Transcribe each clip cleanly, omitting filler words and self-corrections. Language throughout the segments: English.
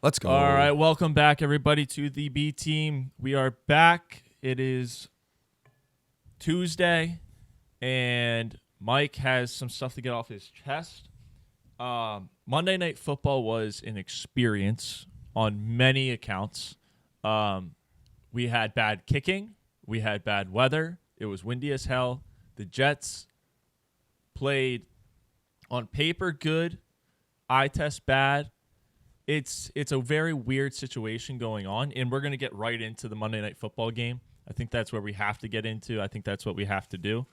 Let's go. All right, welcome back, everybody, to the B team. We are back. It is Tuesday, and Mike has some stuff to get off his chest. Monday Night Football was an experience on many accounts. We had bad kicking. We had bad weather. It was windy as hell. The Jets played on paper good, eye test bad. It's a very weird situation going on, and we're going to get right into the Monday Night Football game. I think that's where we have to get into. I think that's what we have to do.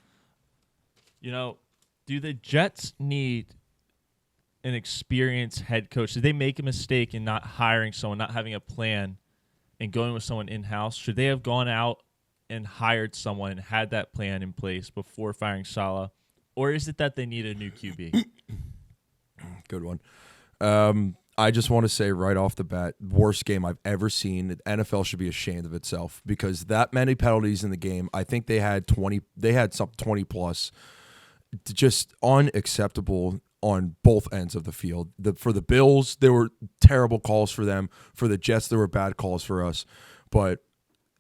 You know, do the Jets need an experienced head coach? Did they make a mistake in not hiring someone, not having a plan, and going with someone in-house? Should they have gone out and hired someone and had that plan in place before firing Saleh? Or is it that they need a new QB? Good one. I just want to say right off the bat, worst game I've ever seen. The NFL should be ashamed of itself because that many penalties in the game. I think they had 20. They had some 20 plus. Just unacceptable on both ends of the field. For the Bills, there were terrible calls for them. For the Jets, there were bad calls for us. But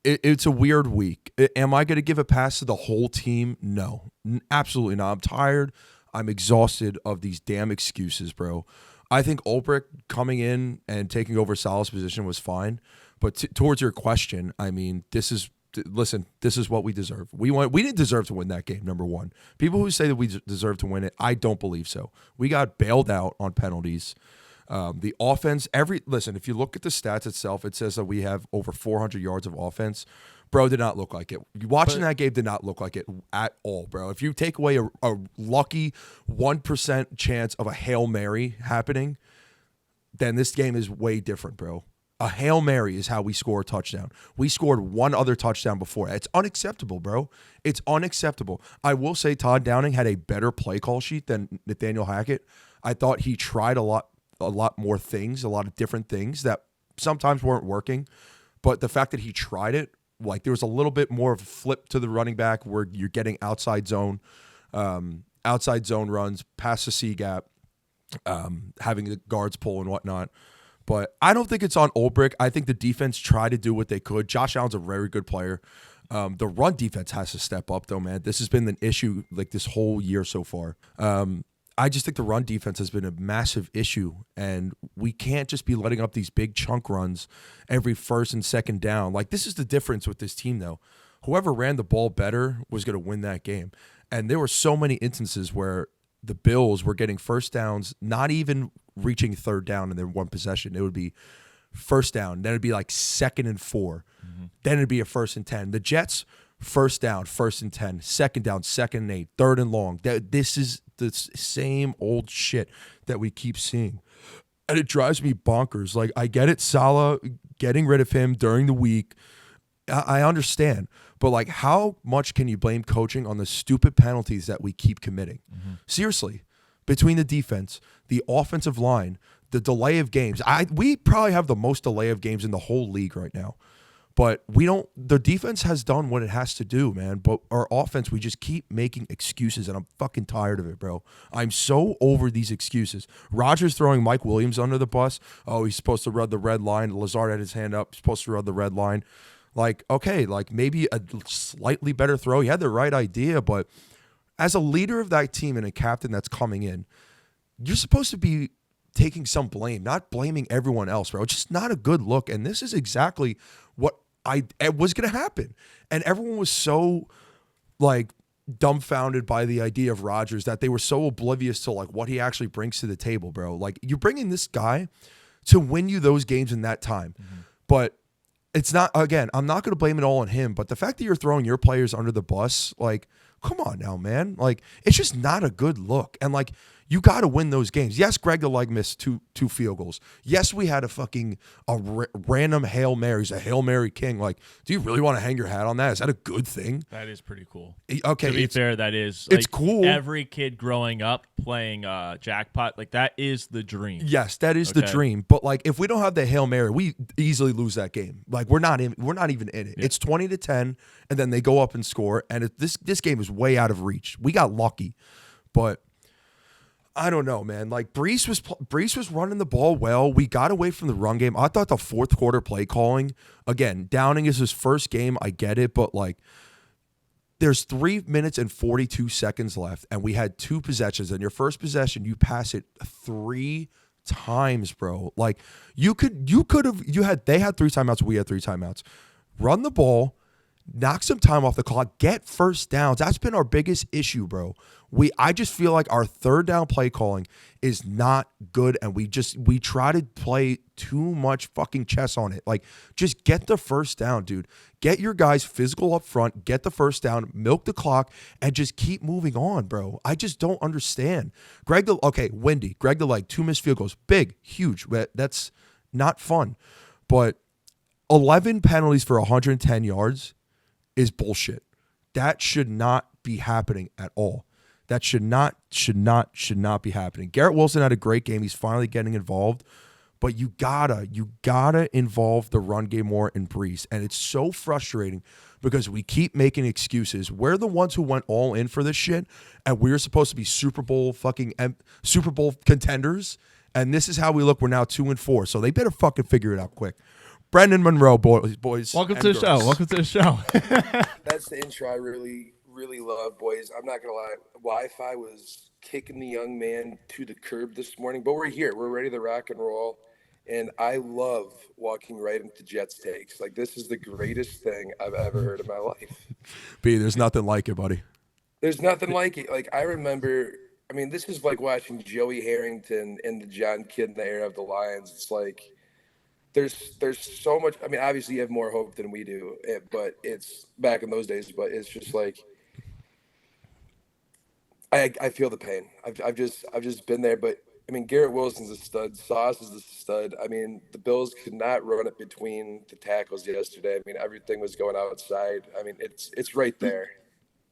it's a weird week. Am I going to give a pass to the whole team? No, absolutely not. I'm tired. I'm exhausted of these damn excuses, bro. I think Ulbrich coming in and taking over Saleh's position was fine. But towards your question, I mean, this is what we deserve. We didn't deserve to win that game, number one. People who say that we deserve to win it, I don't believe so. We got bailed out on penalties. The offense, if you look at the stats itself, it says that we have over 400 yards of offense. Bro, did not look like it. Watching that game did not look like it at all, bro. If you take away a lucky 1% chance of a Hail Mary happening, then this game is way different, bro. A Hail Mary is how we score a touchdown. We scored one other touchdown before. It's unacceptable, bro. It's unacceptable. I will say Todd Downing had a better play call sheet than Nathaniel Hackett. I thought he tried a lot more things, a lot of different things that sometimes weren't working. But the fact that he tried it, like there was a little bit more of a flip to the running back where you're getting outside zone runs, past the C gap, having the guards pull and whatnot. But I don't think it's on Ulbrich. I think the defense tried to do what they could. Josh Allen's a very good player. The run defense has to step up, though, man. This has been an issue like this whole year so far. I just think the run defense has been a massive issue, and we can't just be letting up these big chunk runs every first and second down. Like, this is the difference with this team, though. Whoever ran the ball better was going to win that game. And there were so many instances where the Bills were getting first downs, not even reaching third down in their one possession. It would be first down. Then it'd be like 2nd and 4. Mm-hmm. Then it'd be a 1st and 10. The Jets, first down, 1st and 10. Second down, 2nd and 8. 3rd and long. This is the same old shit that we keep seeing. And it drives me bonkers. Like, I get it, Saleh, getting rid of him during the week. I understand. But, like, how much can you blame coaching on the stupid penalties that we keep committing? Mm-hmm. Seriously. Between the defense, the offensive line, the delay of games. We probably have the most delay of games in the whole league right now. But the defense has done what it has to do, man. But our offense, we just keep making excuses, and I'm fucking tired of it, bro. I'm so over these excuses. Rodgers throwing Mike Williams under the bus. Oh, he's supposed to run the red line. Lazard had his hand up, supposed to run the red line. Like, okay, like maybe a slightly better throw. He had the right idea, but as a leader of that team and a captain that's coming in, you're supposed to be taking some blame, not blaming everyone else, bro. It's just not a good look, and this is exactly what it was going to happen. And everyone was so, like, dumbfounded by the idea of Rodgers that they were so oblivious to, like, what he actually brings to the table, bro. Like, you're bringing this guy to win you those games in that time. Mm-hmm. But it's not, again, I'm not going to blame it all on him, but the fact that you're throwing your players under the bus, like, come on now, man. Like, it's just not a good look. And, like, you got to win those games. Yes, Greg the Leg missed two field goals. Yes, we had a random Hail Mary. He's a Hail Mary king. Like, do you really want to hang your hat on that? Is that a good thing? That is pretty cool. Okay. To be fair, that is. It's cool. Every kid growing up playing jackpot, like, that is the dream. Yes, that is the dream. But, like, if we don't have the Hail Mary, we easily lose that game. Like, we're not even in it. Yeah. It's 20-10, and then they go up and score, and this game is way out of reach. We got lucky. But I don't know, man. Like Brees was running the ball well. We got away from the run game. I thought the fourth quarter play calling, again, Downing is his first game. I get it, but like there's 3 minutes and 42 seconds left, and we had 2 possessions. And your first possession, you pass it 3 times, bro. Like they had 3 timeouts, we had 3 timeouts. Run the ball, knock some time off the clock, get first downs. That's been our biggest issue, bro. I just feel like our third down play calling is not good, and we try to play too much fucking chess on it. Like, just get the first down, dude. Get your guys physical up front, get the first down, milk the clock, and just keep moving on, bro. I just don't understand. Windy, Greg the leg, 2 missed field goals, big, huge. That's not fun. But 11 penalties for 110 yards is bullshit. That should not be happening at all. That should not be happening. Garrett Wilson had a great game. He's finally getting involved, but you gotta involve the run game more in Brees. And it's so frustrating because we keep making excuses. We're the ones who went all in for this shit, and we're supposed to be Super Bowl contenders. And this is how we look. We're now 2-4. So they better fucking figure it out quick. Brenden Monroe, boys. Welcome to the show. Welcome to the show. That's the intro I really love, boys. I'm not going to lie. Wi-Fi was kicking the young man to the curb this morning, but we're here. We're ready to rock and roll. And I love walking right into Jets takes. Like, this is the greatest thing I've ever heard in my life. B, there's nothing like it, buddy. There's nothing like it. Like, I remember, this is like watching Joey Harrington and the John Kidd in the era of the Lions. It's like, there's so much. Obviously you have more hope than we do, but it's back in those days. But it's just like I feel the pain. I've just been there. But Garrett Wilson's a stud. Sauce is a stud. The Bills could not run it between the tackles yesterday. Everything was going outside. It's right there.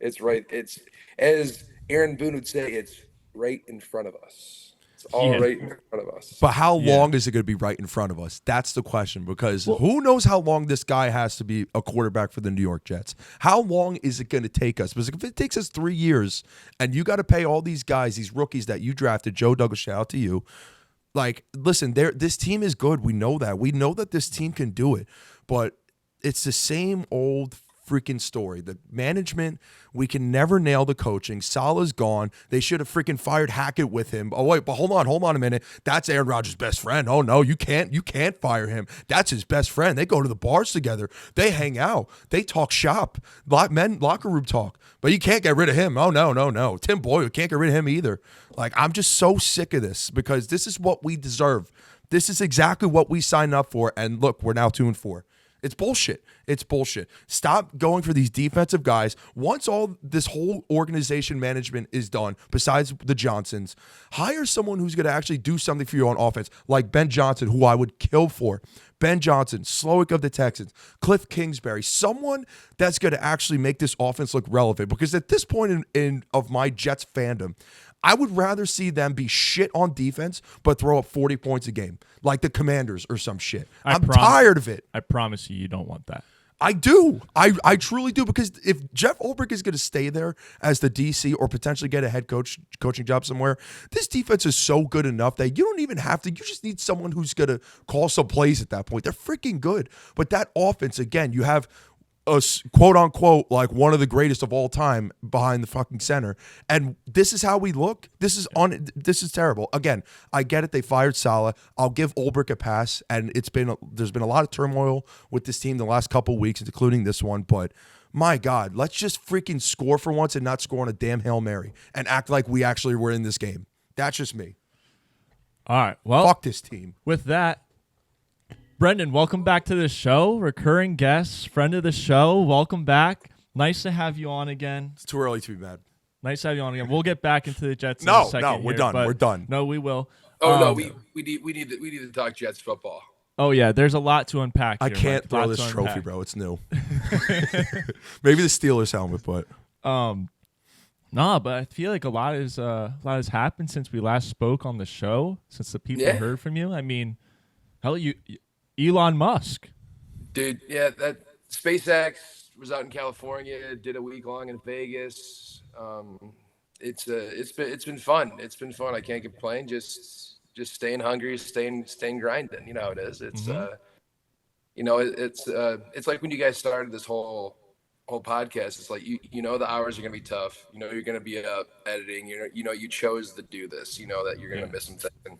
It's right. It's, as Aaron Boone would say, it's right in front of us. All right in front of us. But how long is it going to be right in front of us? That's the question, because who knows how long this guy has to be a quarterback for the New York Jets? How long is it going to take us? Because if it takes us 3 years and you got to pay all these guys, these rookies that you drafted, Joe Douglas, shout out to you. Like, listen, this team is good. We know that. We know that this team can do it. But it's the same old freaking story. The management, we can never nail the coaching. Salah's gone. They should have freaking fired Hackett with him. Oh wait, but hold on a minute. That's Aaron Rodgers' best friend. Oh no, you can't fire him. That's his best friend. They go to the bars together. They hang out. They talk shop. Locker room talk. But you can't get rid of him. Oh no. Tim Boyle, can't get rid of him either. Like, I'm just so sick of this, because this is what we deserve. This is exactly what we signed up for. And look, we're now 2-4. It's bullshit. It's bullshit. Stop going for these defensive guys. Once all this whole organization management is done, besides the Johnsons, hire someone who's going to actually do something for you on offense, like Ben Johnson, who I would kill for. Ben Johnson, Slowick of the Texans, Cliff Kingsbury, someone that's going to actually make this offense look relevant. Because at this point of my Jets fandom, I would rather see them be shit on defense but throw up 40 points a game, like the Commanders or some shit. I'm tired of it. I promise you don't want that. I do. I truly do, because if Jeff Ulbrich is going to stay there as the DC or potentially get a head coaching job somewhere, this defense is so good enough that you don't even have to. You just need someone who's going to call some plays at that point. They're freaking good. But that offense, again, you have a quote unquote like one of the greatest of all time behind the fucking center, and this is how we look. This is terrible. Again, I get it. They fired Salah. I'll give Ulbrich a pass, and there's been a lot of turmoil with this team the last couple weeks, including this one. But my God, let's just freaking score for once and not score on a damn Hail Mary and act like we actually were in this game. That's just me. All right. Well, fuck this team. With that, Brenden, welcome back to the show. Recurring guest, friend of the show. Welcome back. Nice to have you on again. It's too early to be mad. Nice to have you on again. We'll get back into the Jets in a second. No, we're done. We're done. No, we will. Oh no, we need to talk Jets football. Oh yeah, there's a lot to unpack here, I can't throw this trophy, bro. It's new. Maybe the Steelers helmet, but but I feel like a lot has happened since we last spoke on the show, since the people heard from you. Hell, Elon Musk. Dude, yeah, that SpaceX was out in California, did a week long in Vegas. it's been fun. It's been fun. I can't complain. Just staying hungry, staying grinding. You know how it is. It's Mm-hmm. it's like when you guys started this whole podcast. It's like you know the hours are gonna be tough. You know you're gonna be up editing. You know you chose to do this. You know that you're gonna miss some things. And,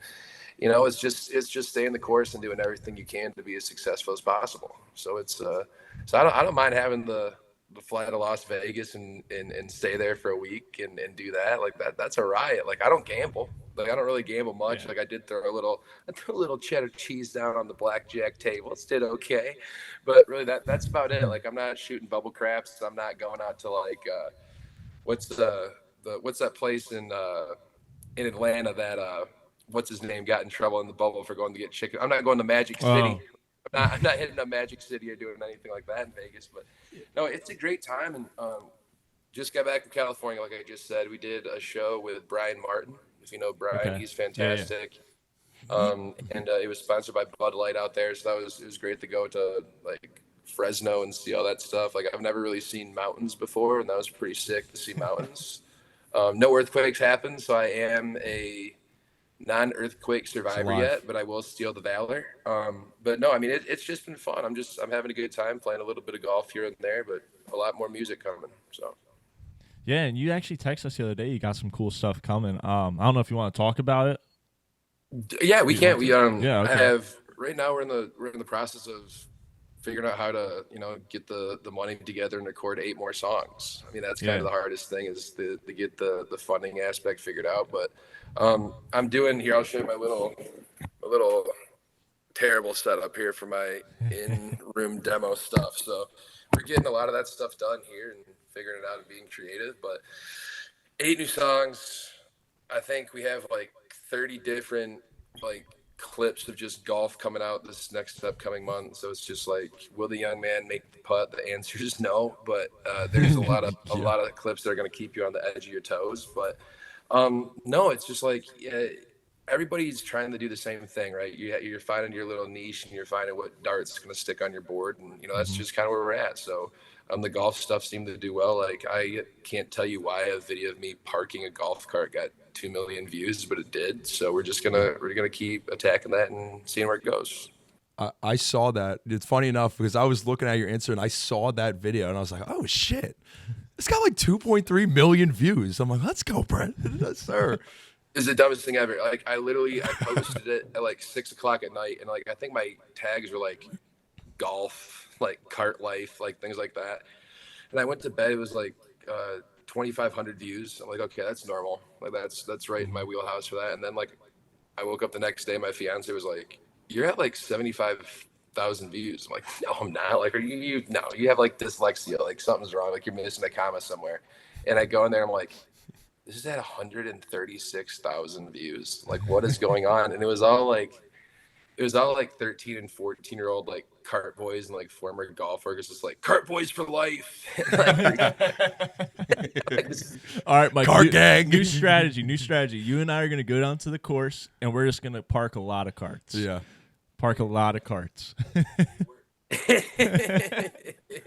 it's just staying the course and doing everything you can to be as successful as possible. So so I don't mind having the fly to Las Vegas and stay there for a week and do that. Like that's a riot. Like I don't gamble. Like I don't really gamble much. Yeah. Like I threw a little cheddar cheese down on the blackjack table. It did okay, but really that's about it. Like I'm not shooting bubble craps. I'm not going out to like what's what's that place in Atlanta that what's his name got in trouble in the bubble for going to get chicken. I'm not going to Magic City. Oh. I'm not hitting up Magic City or doing anything like that in Vegas. But no, it's a great time. And just got back from California, like I just said. We did a show with Brian Martin. If you know Brian, Okay. he's fantastic. And it was sponsored by Bud Light out there, so it was great to go to like Fresno and see all that stuff. Like I've never really seen mountains before, and that was pretty sick to see mountains. No earthquakes happened, so I am a non-earthquake survivor yet, but I will steal the valor. But no, I mean it's just been fun. I'm having a good time playing a little bit of golf here and there, but a lot more music coming. So Yeah, and you actually texted us the other day. You got some cool stuff coming. I don't know if you want to talk about it. yeah, we can. We Yeah, okay. I have right now. We're in the process of figuring out how to get the money together and record 8 more songs. I mean that's kind of the hardest thing is to get the funding aspect figured out. But I'm doing here. I'll show you my little terrible setup here for my in-room demo stuff. So we're getting a lot of that stuff done here and figuring it out and being creative. But 8 new songs. I think we have like 30 different like clips of just golf coming out this next upcoming month. So it's just like, will the young man make the putt? The answer is no. But there's a lot of clips that are going to keep you on the edge of your toes. But no, it's just like everybody's trying to do the same thing, right? You're finding your little niche and you're finding what dart's going to stick on your board, and that's just kind of where we're at. So the golf stuff seemed to do well. Like I can't tell you why a video of me parking a golf cart got 2 million views, but it did. So we're gonna keep attacking that and seeing where it goes. I saw that. It's funny enough because I was looking at your Insta and I saw that video and I was like, oh shit, it's got like 2.3 million views. I'm like, let's go, Brent. Yes, sir. It's the dumbest thing ever. Like I posted it at like 6:00 at night, and like I think my tags were like golf, like cart life, like things like that. And I went to bed. It was like 2,500 views. I'm like, okay, that's normal. Like that's right in my wheelhouse for that. And then like I woke up the next day, my fiance was like, you're at like 75,000 views. I'm like, no, I'm not. Like, are you no, you have like dyslexia, like something's wrong, like you're missing a comma somewhere. And I go in there, I'm like, this is at 136,000 views. Like, what is going on? And it was all like 13 and 14-year-old like cart boys and like former golf workers, just like cart boys for life. All right, Mike. Cart gang. New strategy. You and I are gonna go down to the course and we're just gonna park a lot of carts. Yeah. Park a lot of carts. But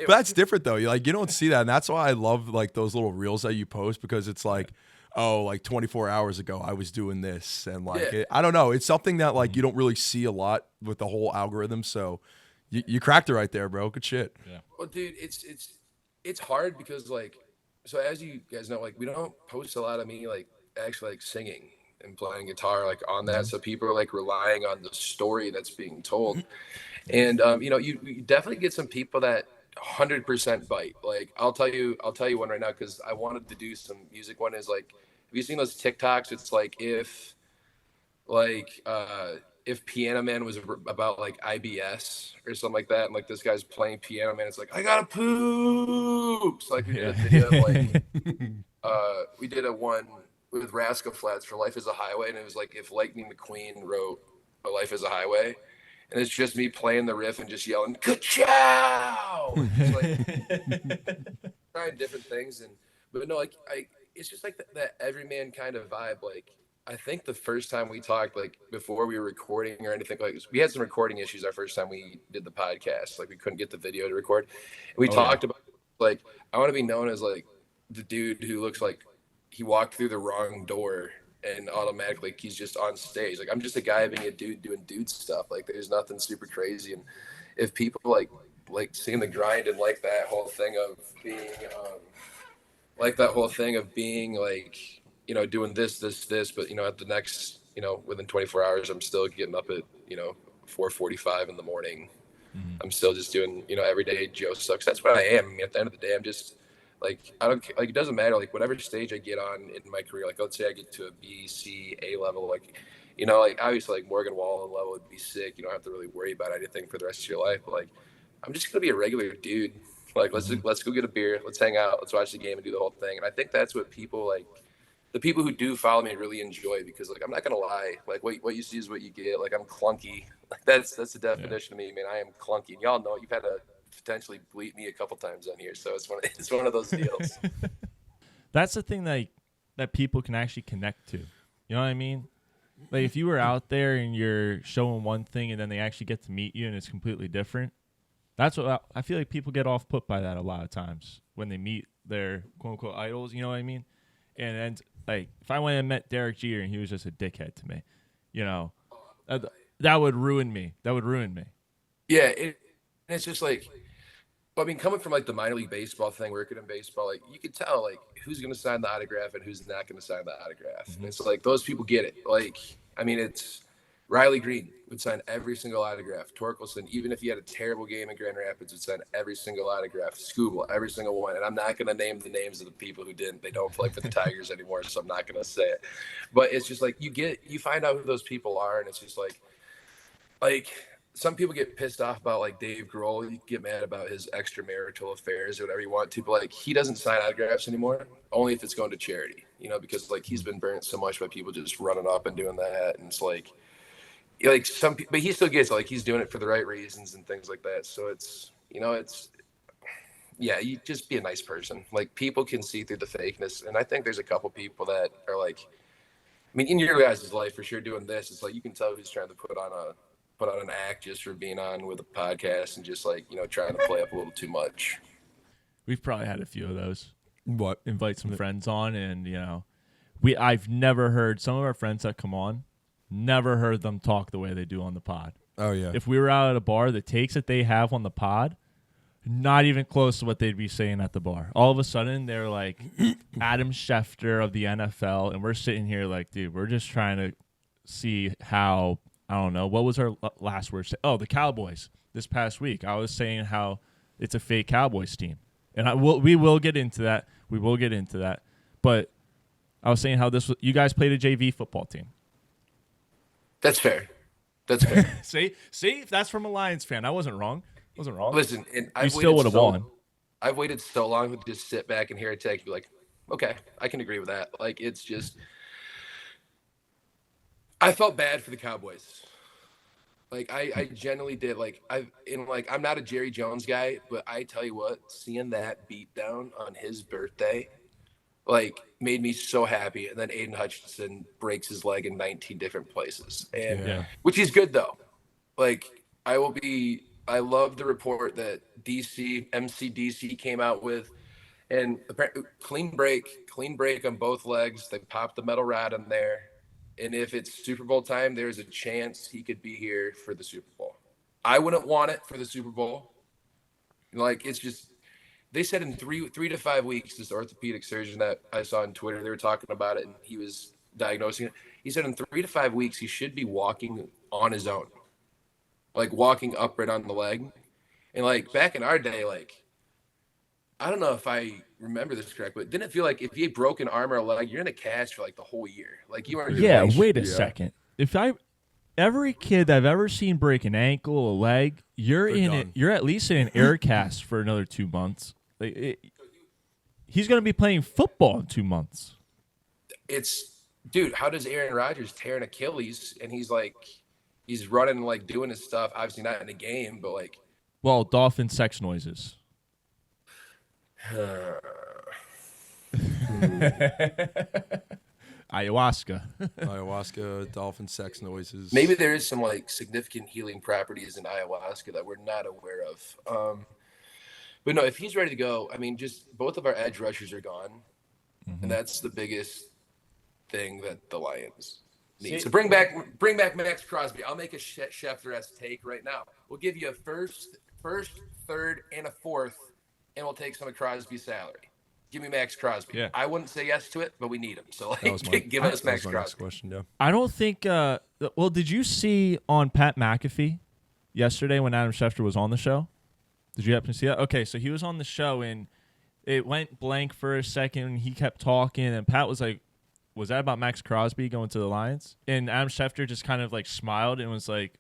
that's different though. You don't see that, and that's why I love like those little reels that you post, because it's like, oh, like 24 hours ago I was doing this, and like I don't know, it's something that like you don't really see a lot with the whole algorithm. So you cracked it right there, bro. Good shit. Yeah. Well, dude, it's hard because like, so as you guys know, like we don't post a lot of me like actually like singing and playing guitar like on that. So people are like relying on the story that's being told. And you definitely get some people that 100% bite. Like I'll tell you one right now, because I wanted to do some music. One is like, have you seen those TikToks? It's like if Piano Man was about like IBS or something like that, and like this guy's playing Piano Man, it's like, I gotta poop. So like we did a video of, like we did a one with Rascal Flatts for Life is a Highway, and it was like if Lightning McQueen wrote A Life is a Highway. And it's just me playing the riff and just yelling, ka-chow! Like trying different things. But no, like it's just like that everyman kind of vibe. Like I think the first time we talked, like before we were recording or anything, like we had some recording issues our first time we did the podcast. Like we couldn't get the video to record. And we talked about like, I want to be known as like the dude who looks like he walked through the wrong door and automatically he's just on stage. Like I'm just a guy being a dude doing dude stuff. Like there's nothing super crazy. And if people like seeing the grind and like that whole thing of being like doing this, but at the next within 24 hours I'm still getting up at 4:45 in the morning. Mhm. I'm still just doing everyday Joe sucks. That's what I am. I mean, at the end of the day, I'm just like I don't like it doesn't matter like whatever stage I get on in my career. Like let's say I get to a B, C, A level, like like obviously like Morgan Wallen level would be sick. You don't have to really worry about anything for the rest of your life. But like I'm just gonna be a regular dude. Like let's go get a beer, let's hang out, let's watch the game and do the whole thing. And I think that's what people like the people who do follow me really enjoy because like I'm not gonna lie, like what you see is what you get. Like I'm clunky. Like that's the definition of me, man. I am clunky. And y'all know you've had to potentially bleep me a couple times on here, so it's one of those deals. That's the thing that people can actually connect to. You know what I mean? Like if you were out there and you're showing one thing and then they actually get to meet you and it's completely different. That's what I feel like people get off put by that a lot of times when they meet their quote unquote idols. You know what I mean? And then like if I went and met Derek Jeter and he was just a dickhead to me, that would ruin me. That would ruin me. Yeah, it's just like, I mean, coming from like the minor league baseball thing, working in baseball, like you could tell like who's going to sign the autograph and who's not going to sign the autograph. Mm-hmm. And it's like those people get it. Like, I mean, it's Riley Green would sign every single autograph. Torkelson, even if he had a terrible game in Grand Rapids, would sign every single autograph. Scooble, every single one. And I'm not going to name the names of the people who didn't. They don't play for the Tigers anymore, so I'm not going to say it. But it's just like you find out who those people are, and it's just like some people get pissed off about like Dave Grohl. You get mad about his extramarital affairs or whatever you want to, but like he doesn't sign autographs anymore, only if it's going to charity, because like he's been burnt so much by people just running up and doing that. And it's like some people, but he still gets like he's doing it for the right reasons and things like that. So it's, yeah, you just be a nice person. Like people can see through the fakeness. And I think there's a couple people that are like, I mean, in your guys' life for sure doing this, it's like you can tell who's trying to put on an act just for being on with a podcast and just like, trying to play up a little too much. We've probably had a few of those. What? Invite some friends on and, I've never heard some of our friends that come on, never heard them talk the way they do on the pod. Oh, yeah. If we were out at a bar, the takes that they have on the pod, not even close to what they'd be saying at the bar. All of a sudden, they're like Adam Schefter of the NFL, and we're sitting here like, dude, we're just trying to see how, I don't know, what was our last word? Oh, the Cowboys this past week. I was saying how it's a fake Cowboys team. And we will get into that. We will get into that. But I was saying how you guys played a JV football team. That's fair. That's fair. See, that's from a Lions fan. I wasn't wrong. Listen, and you still would have won. I've waited so long to just sit back and hear a take and be like, okay, I can agree with that. Like, it's just, I felt bad for the Cowboys. Like, I genuinely did. Like, I'm not a Jerry Jones guy, but I tell you what, seeing that beatdown on his birthday, like, made me so happy. And then Aiden Hutchinson breaks his leg in 19 different places, and which is good though. Like, I love the report that MCDC came out with, and clean break on both legs. They popped the metal rod in there, and if it's Super Bowl time, there's a chance he could be here for the Super Bowl. I wouldn't want it for the Super Bowl. Like, it's just, they said in 3 to 5 weeks, this orthopedic surgeon that I saw on Twitter, they were talking about it, and he was diagnosing it. He said in 3 to 5 weeks, he should be walking on his own. Like walking upright on the leg. And like back in our day, like, I don't know if I remember this correct, but didn't it feel like if you broke an arm or a leg, you're in a cast for like the whole year? Like you weren't. Yeah, wait a second. Every kid I've ever seen break an ankle, a leg, you're at least in an air cast for another 2 months. He's going to be playing football in 2 months. Dude, how does Aaron Rodgers tear an Achilles and he's running and like doing his stuff, obviously not in a game, but like. Well, dolphin sex noises. Ayahuasca, dolphin sex noises. Maybe there is some like significant healing properties in ayahuasca that we're not aware of. But no, if he's ready to go, I mean, just both of our edge rushers are gone. and that's the biggest thing that the Lions need. See- So bring back Max Crosby. I'll make a Schefter-esque take right now. We'll give you a first, third, and a fourth, and we'll take some of Crosby's salary. Give me Max Crosby. Yeah. I wouldn't say yes to it, but we need him. So That was my, give us that Max was my next Crosby. question. Yeah. I don't think. Well, did you see on Pat McAfee yesterday when Adam Schefter was on the show? Did you happen to see that? Okay, so he was on the show and it went blank for a second. And he kept talking, and Pat was like, "Was that about Max Crosby going to the Lions?" And Adam Schefter just kind of like smiled and was like,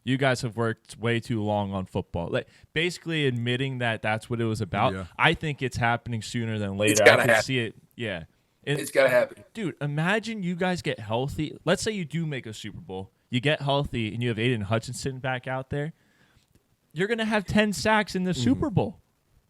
"You guys have worked way too long on football." Like basically admitting that that's what it was about. Yeah. I think it's happening sooner than later. It's I gotta can happen. see it. Yeah. And It's got to happen. dude, imagine you guys get healthy. Let's say you do make a Super Bowl. You get healthy and you have Aiden Hutchinson back out there. You're going to have 10 sacks in the Super Bowl.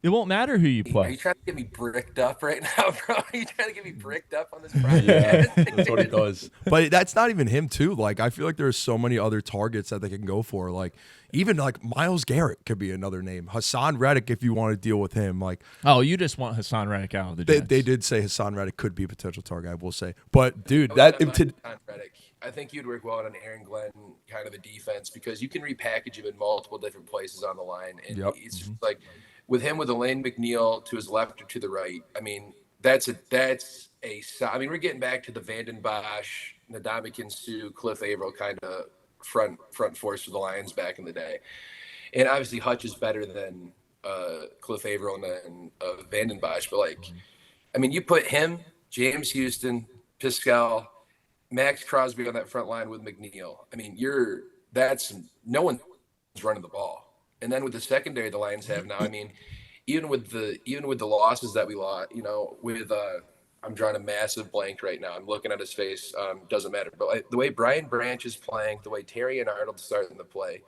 It won't matter who you Are you play. trying to get me bricked up right now, bro? Are you trying to get me bricked up on this podcast? That's what he does. But that's not even him too. Like I feel like there's so many other targets that they can go for. Like even like Myles Garrett could be another name. Hassan Reddick if you want to deal with him. Like Oh, you just want Hassan Reddick out of the they, Jets. they did say Hassan Reddick could be a potential target. I will say, but dude, I that wouldn't to, mind Hassan Reddick. I think you'd work well on an Aaron Glenn kind of a defense because you can repackage him in multiple different places on the line, and Yep. it's just like with him with Elaine McNeil to his left or to the right. I mean, that's a. I mean, we're getting back to the Vanden Bosch, Ndamukong Suh, Cliff Averill kind of front force for the Lions back in the day, and obviously Hutch is better than Cliff Averill and Vanden Bosch, but like, I mean, you put him, James Houston, Pascal, Max Crosby on that front line with McNeil. I mean, that's no one's running the ball. And then with the secondary the Lions have now, I mean, even with the losses that we lost, you know, with I'm drawing a massive blank right now. I'm looking at his face. Doesn't matter. But like, the way Brian Branch is playing, the way Terry and Arnold starting to play,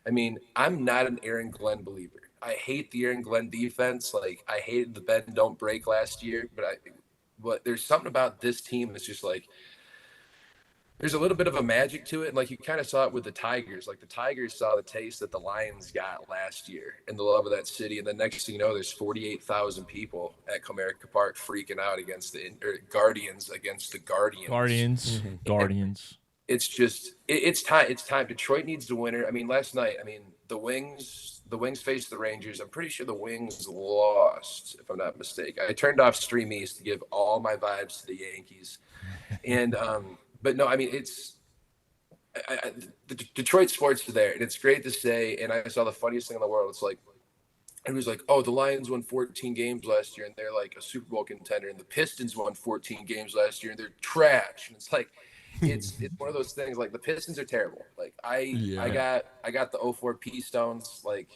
I mean, I'm not an Aaron Glenn believer. I hate the Aaron Glenn defense. Like I hated the bend don't break last year, but there's something about this team that's just like there's a little bit of a magic to it. And like you kind of saw it with the Tigers. Like the Tigers saw the taste that the Lions got last year and the love of that city. And the next thing you know, there's 48,000 people at Comerica Park freaking out against the Guardians against the Guardians. Guardians. It's just it's time. It's time. Detroit needs to win it. I mean, last night, I mean, the Wings faced the Rangers. I'm pretty sure the Wings lost, if I'm not mistaken. I turned off Stream East to give all my vibes to the Yankees. And but no, I mean, it's the Detroit sports are there, and it's great to say. And I saw the funniest thing in the world. It's like, it was like, oh, the Lions won 14 games last year, and they're like a Super Bowl contender. And the Pistons won 14 games last year, and they're trash. And it's like, it's one of those things. Like the Pistons are terrible. Like I got the 04 P Stones. Like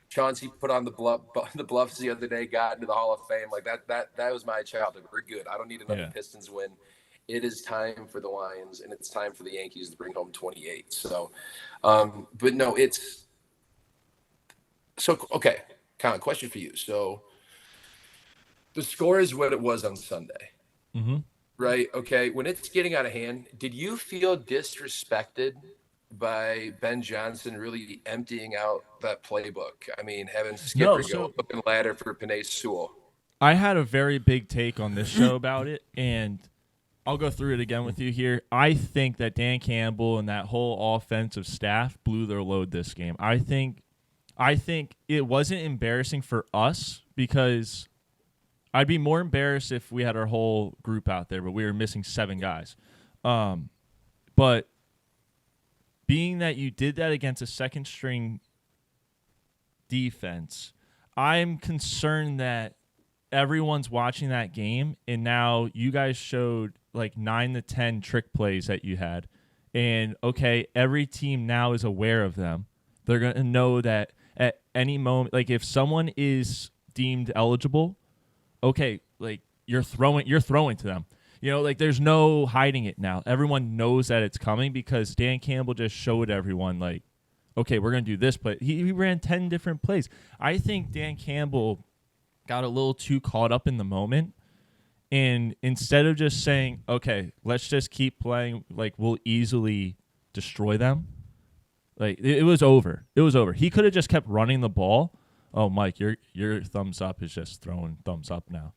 Chauncey put on the Bluffs the other day, got into the Hall of Fame. Like that was my childhood. We're good. I don't need another Pistons win. It is time for the Lions, and it's time for the Yankees to bring home 28. So, but no, it's so okay. Colin, question for you. So, the score is what it was on Sunday, right? Okay. When it's getting out of hand, did you feel disrespected by Ben Johnson really emptying out that playbook? I mean, having Skipper go up and ladder for Penei Sewell. I had a very big take on this show about it, and I'll go through it again with you here. I think that Dan Campbell and that whole offensive staff blew their load this game. I think it wasn't embarrassing for us because I'd be more embarrassed if we had our whole group out there, but we were missing 7 guys. But being that you did that against a second-string defense, I'm concerned that everyone's watching that game, and now you guys showed like 9 to 10 trick plays that you had. And, okay, every team now is aware of them. They're going to know that at any moment, like if someone is deemed eligible, okay, like you're throwing to them. You know, like there's no hiding it now. Everyone knows that it's coming because Dan Campbell just showed everyone like, okay, we're going to do this, but he ran 10 different plays. I think Dan Campbell got a little too caught up in the moment. And instead of just saying, okay, let's just keep playing, like we'll easily destroy them, like it was over. It was over. He could have just kept running the ball. Oh, Mike, your thumbs up is just throwing thumbs up now.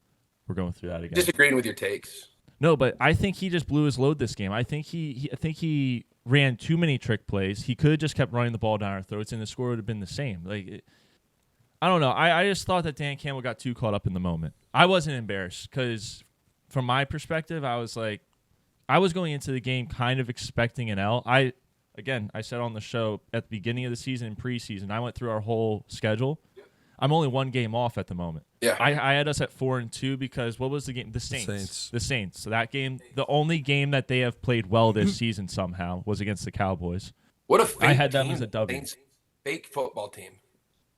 we're going through that again. Disagreeing with your takes. No, but I think he just blew his load this game. I think he ran too many trick plays. He could have just kept running the ball down our throats, and the score would have been the same. I don't know. I just thought that Dan Campbell got too caught up in the moment. I wasn't embarrassed because, from my perspective, I was going into the game kind of expecting an L. I said on the show at the beginning of the season and preseason, I went through our whole schedule. I'm only one game off at the moment. Yeah. I had us at 4-2 because what was the game? The Saints. So that game, the only game that they have played well this season somehow was against the Cowboys. What a fake I had them team. as a W. Fake football team.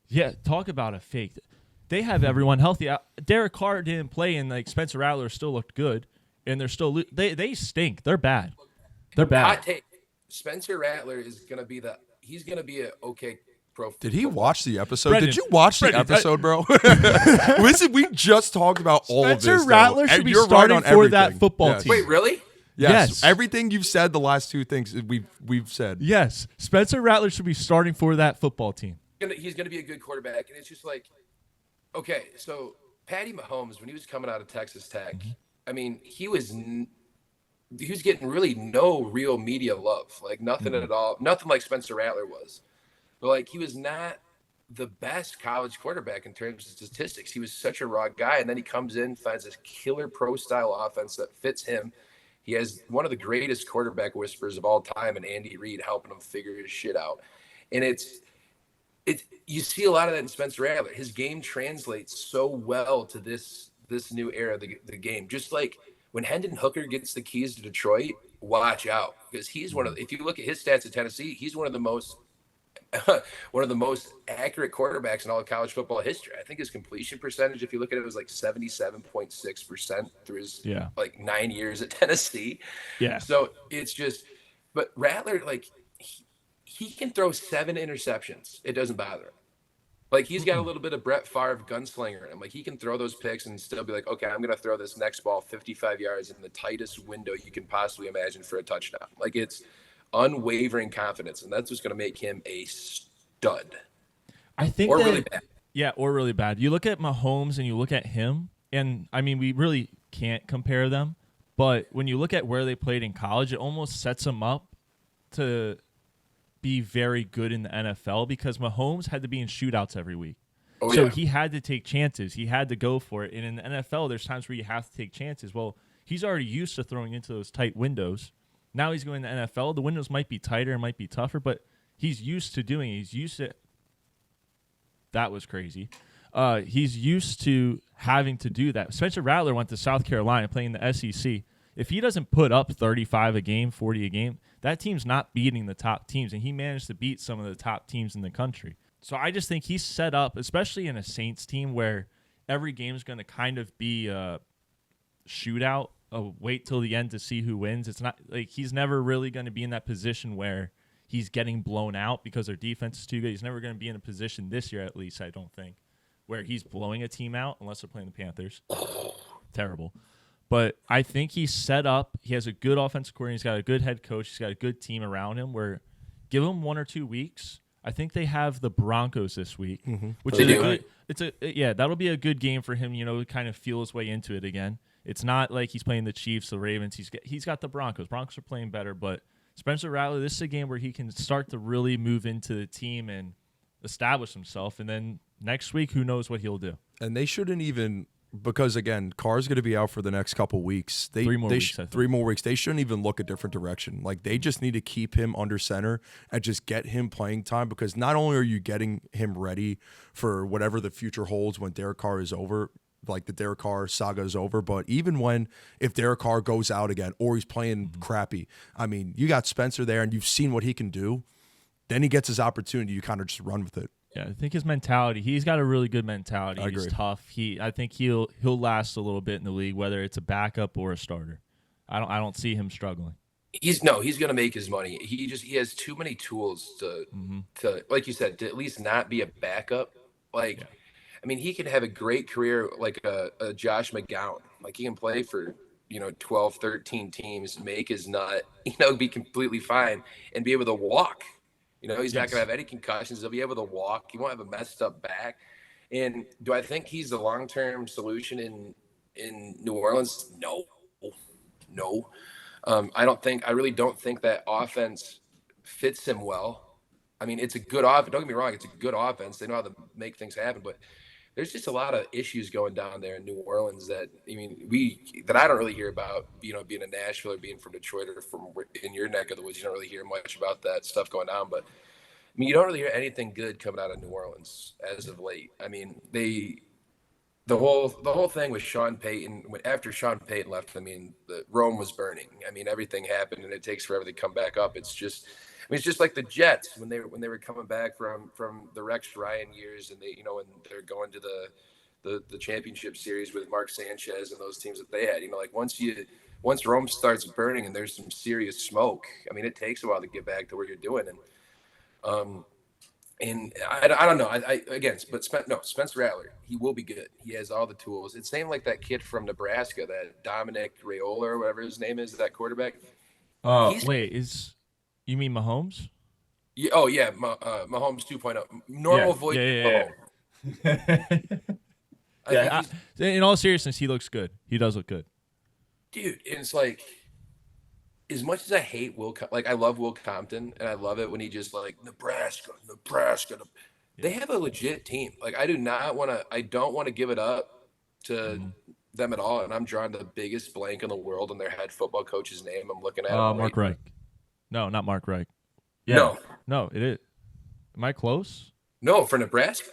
Yeah, talk about a fake. They have everyone healthy. Derek Carr didn't play, and Spencer Rattler still looked good, and they're still they stink. They're bad. They're bad. Hot take. Spencer Rattler is gonna be he's gonna be an okay pro. Did he watch the episode? Brenden, Did you watch the episode, bro? Listen, we just talked about all of this. Spencer Rattler should be You're starting right on for that everything. football Yes. team. Wait, really? Yes. Everything you've said, the last two things we've said. Yes, Spencer Rattler should be starting for that football team. He's gonna be a good quarterback, and it's just like, okay, so Patty Mahomes, when he was coming out of Texas Tech, I mean, he was getting really no real media love, like nothing at all, nothing like Spencer Rattler was. But like, he was not the best college quarterback in terms of statistics. He was such a raw guy, and then he comes in, finds this killer pro style offense that fits him. He has one of the greatest quarterback whisperers of all time, and Andy Reid helping him figure his shit out. And you see a lot of that in Spencer Rattler. His game translates so well to this new era of the game. Just like when Hendon Hooker gets the keys to Detroit, watch out, because he's if you look at his stats at Tennessee, he's one of the most accurate quarterbacks in all of college football history. I think his completion percentage, if you look at it, was like 77.6% through his 9 years at Tennessee. Yeah. So it's just, but Rattler, like, he can throw 7 interceptions. It doesn't bother him. Like, he's got a little bit of Brett Favre gunslinger in him. Like, he can throw those picks and still be like, okay, I'm going to throw this next ball 55 yards in the tightest window you can possibly imagine for a touchdown. Like, it's unwavering confidence, and that's what's going to make him a stud. I think really bad. Yeah, or really bad. You look at Mahomes and you look at him, and, I mean, we really can't compare them, but when you look at where they played in college, it almost sets them up to be very good in the NFL because Mahomes had to be in shootouts every week. So he had to take chances. He had to go for it. And in the NFL, there's times where you have to take chances. Well, he's already used to throwing into those tight windows. Now he's going to the NFL. The windows might be tighter and might be tougher, but he's used to doing it. He's used to – that was crazy. He's used to having to do that. Spencer Rattler went to South Carolina playing the SEC. If he doesn't put up 35 a game, 40 a game, that team's not beating the top teams, and he managed to beat some of the top teams in the country. So I just think he's set up, especially in a Saints team where every game is going to kind of be a shootout, a wait till the end to see who wins. It's not like he's never really going to be in that position where he's getting blown out because their defense is too good. He's never going to be in a position this year, at least, I don't think, where he's blowing a team out unless they're playing the Panthers. Terrible. But I think he's set up. He has a good offensive coordinator. He's got a good head coach. He's got a good team around him where give him 1 or 2 weeks. I think they have the Broncos this week, which that'll be a good game for him, to kind of feel his way into it again. It's not like he's playing the Chiefs, the Ravens. He's got the Broncos. Broncos are playing better, but Spencer Rattler, this is a game where he can start to really move into the team and establish himself. And then next week, who knows what he'll do. And they shouldn't even – because, again, Carr's going to be out for the next couple weeks. 3 more weeks. 3 more weeks. They shouldn't even look a different direction. Like, they just need to keep him under center and just get him playing time, because not only are you getting him ready for whatever the future holds when Derek Carr is over, like the Derek Carr saga is over, but even if Derek Carr goes out again or he's playing crappy, I mean, you got Spencer there and you've seen what he can do. Then he gets his opportunity. You kind of just run with it. Yeah, I think his mentality, he's got a really good mentality. He's tough. I think he'll last a little bit in the league, whether it's a backup or a starter. I don't see him struggling. He's going to make his money. He has too many tools to like you said, to at least not be a backup. I mean, he can have a great career like a Josh McGowan. Like, he can play for 12, 13 teams, make his nut, be completely fine and be able to walk. He's not going to have any concussions. He'll be able to walk. He won't have a messed up back. And do I think he's the long-term solution in New Orleans? No, no. I really don't think that offense fits him well. I mean, it's a good offense. Don't get me wrong, it's a good offense. They know how to make things happen, but there's just a lot of issues going down there in New Orleans that I don't really hear about. Being in Nashville or being from Detroit or from in your neck of the woods, you don't really hear much about that stuff going on. But I mean, you don't really hear anything good coming out of New Orleans as of late. I mean, the whole thing with Sean Payton. After Sean Payton left, I mean, Rome was burning. I mean, everything happened, and it takes forever to come back up. It's just like the Jets when they were coming back from the Rex Ryan years, and when they're going to the championship series with Mark Sanchez and those teams that they had. Like once Rome starts burning and there's some serious smoke, I mean, it takes a while to get back to where you're doing. And I don't know. Spencer Rattler, he will be good. He has all the tools. It's same like that kid from Nebraska, that Dominic Raiola or whatever his name is, that quarterback. You mean Mahomes? Yeah, Mahomes 2.0. Normal voice. Yeah. In all seriousness, he looks good. He does look good. Dude, and it's like, as much as I hate I love Will Compton, and I love it when he just Nebraska. They have a legit team. Like, I don't want to give it up to them at all. And I'm drawing the biggest blank in the world on their head football coach's name. I'm looking at Mark Reich. No, not Mark Reich. Yeah. No, it is. Am I close? No, for Nebraska.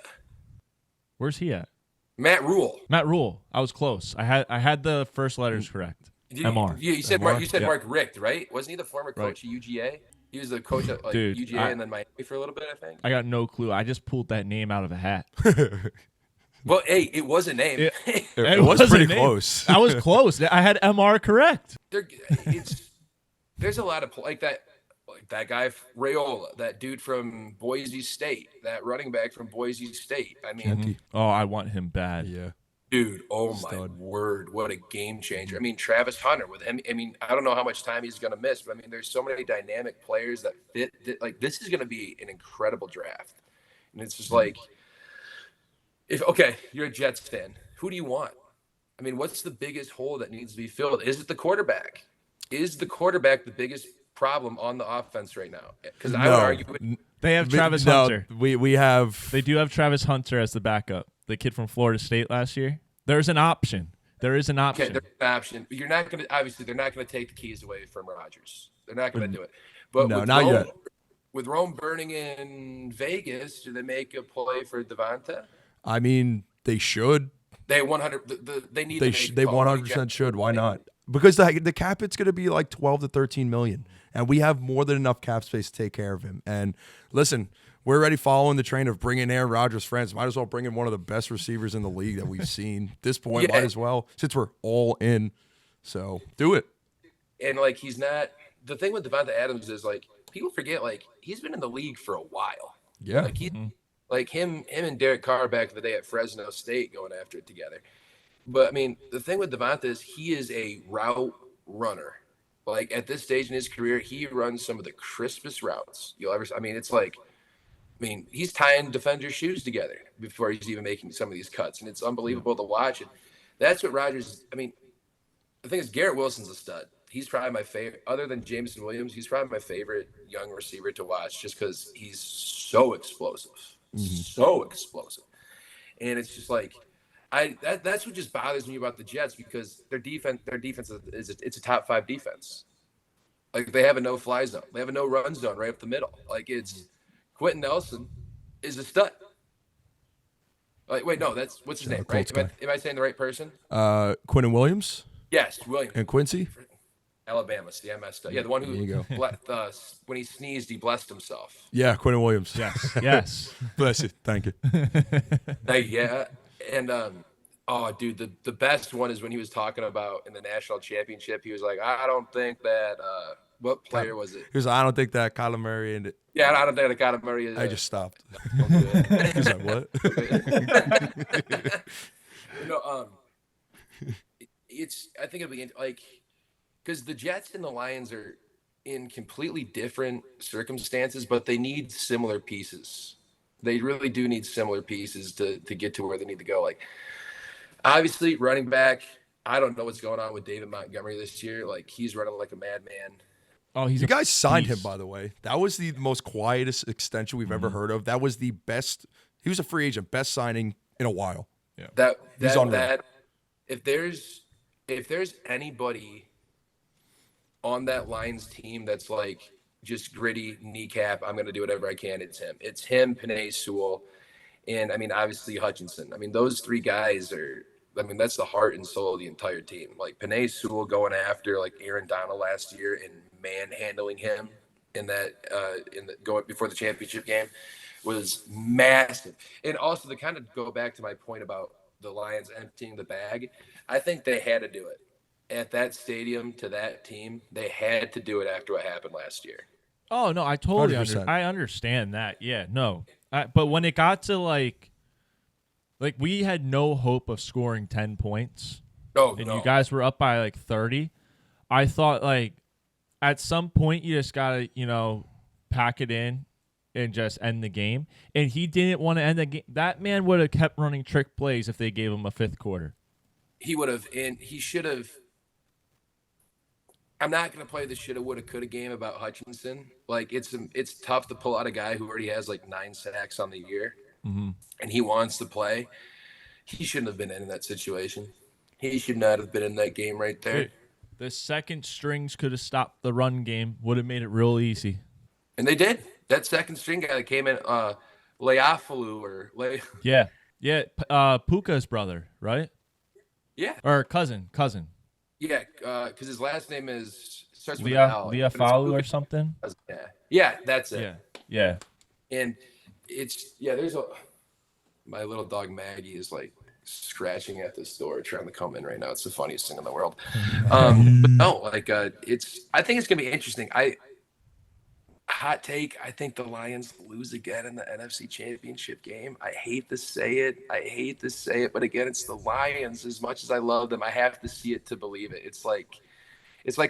Where's he at? Matt Rule. I was close. I had the first letters correct. MR. You said MR? Mark Richt, right? Wasn't he the former coach of UGA? He was the coach at UGA and then Miami for a little bit, I think. I got no clue. I just pulled that name out of a hat. Well, hey, it was a name. It was pretty close. I was close. I had MR correct. There's a lot of that guy Raiola, that dude from Boise State, that running back from Boise State. I mean, I want him bad. Yeah. Dude, my word, what a game changer. I mean, Travis Hunter with him. I mean, I don't know how much time he's going to miss, but I mean, there's so many dynamic players that fit. This is going to be an incredible draft. And it's just you're a Jets fan. Who do you want? I mean, what's the biggest hole that needs to be filled? Is it the quarterback? Is the quarterback the biggest problem on the offense right now? Because I would argue they have Travis Hunter. They do have Travis Hunter as the backup. The kid from Florida State last year. There's an option. There is an option. Okay, there's an option. You're not going to, obviously, they're not going to take the keys away from Rodgers. They're not going to do it. But no, not yet. With Rome burning in Vegas, do they make a play for Devonta? I mean, they should. They 100. They need. They 100% should. Why not? Because the cap it's going to be like 12 to 13 million, and we have more than enough cap space to take care of him. And listen, we're already following the train of bringing Aaron Rodgers' friends. Might as well bring in one of the best receivers in the league that we've seen. At this point, might as well, since we're all in. So do it. And he's not. The thing with Devonta Adams is people forget he's been in the league for a while. Yeah. Him and Derek Carr back in the day at Fresno State going after it together. But I mean, the thing with Devonta is he is a route runner. At this stage in his career, he runs some of the crispest routes you'll ever. I mean, he's tying defenders' shoes together before he's even making some of these cuts, and it's unbelievable to watch. And that's what Rodgers. I mean, the thing is, Garrett Wilson's a stud. He's probably my favorite, other than Jameson Williams. He's probably my favorite young receiver to watch, just because he's so explosive, and it's just that's what just bothers me about the Jets, because their defense is it's a top 5 defense. They have a no-fly zone, they have a no-run zone right up the middle. It's Quentin Nelson is a stud. Wait, no, that's what's his name, right? Am I saying the right person? Quentin Williams. Yes, Williams. And Quincy. Alabama. See, I messed up. Yeah, the one who when he sneezed, he blessed himself. Yeah, Quentin Williams. Yes. Bless you. Thank you. Yeah, and dude, the best one is when he was talking about in the national championship. He was like, I don't think that. What player was it? He was like, I don't think that Kyler Murray and. Yeah, I don't think that Kyler Murray is. I just stopped. Don't do it. He's like, what? I think it'll be because the Jets and the Lions are in completely different circumstances, but they need similar pieces. They really do need similar pieces to get to where they need to go. Obviously, running back, I don't know what's going on with David Montgomery this year. Like, he's running like a madman. Oh, he's You guys signed him, beast. by the way. That was the most quietest extension we've ever heard of. That was the best. He was a free agent, best signing in a while. Yeah. He's unreal. If there's anybody on that Lions team that's like just gritty kneecap, I'm going to do whatever I can, it's him. It's him, Penei Sewell, and I mean, obviously Hutchinson. I mean, those three guys that's the heart and soul of the entire team. Like Penei Sewell going after like Aaron Donald last year and manhandling him in going before the championship game was massive. And also, to kind of go back to my point about the Lions emptying the bag, I think they had to do it at that stadium to that team. They had to do it after what happened last year. Oh no, I totally 100%. I understand that. Yeah, no, but when it got to like we had no hope of scoring 10 points. And you guys were up by like 30. I thought like at some point you just gotta pack it in and just end the game. And he didn't want to end the game. That man would have kept running trick plays if they gave him a fifth quarter. He would have, and he should have. I'm not going to play the shoulda, woulda, coulda game about Hutchinson. Like, it's tough to pull out a guy who already has like 9 sacks on the year, and he wants to play. He shouldn't have been in that situation. He should not have been in that game right there. Dude, the second strings could have stopped the run game. Would have made it real easy. And they did. That second string guy that came in, Leafalu or Yeah. Puka's brother, right? Yeah. Or cousin. Yeah, because his last name starts with an Leah L. Falu or something. Yeah, that's it. Yeah. And my little dog Maggie is like scratching at this door trying to come in right now. It's the funniest thing in the world. But no, like I think it's gonna be interesting. Hot take, I think the Lions lose again in the NFC Championship game. I hate to say it, but again, it's the Lions. As much as I love them, I have to see it to believe it. It's like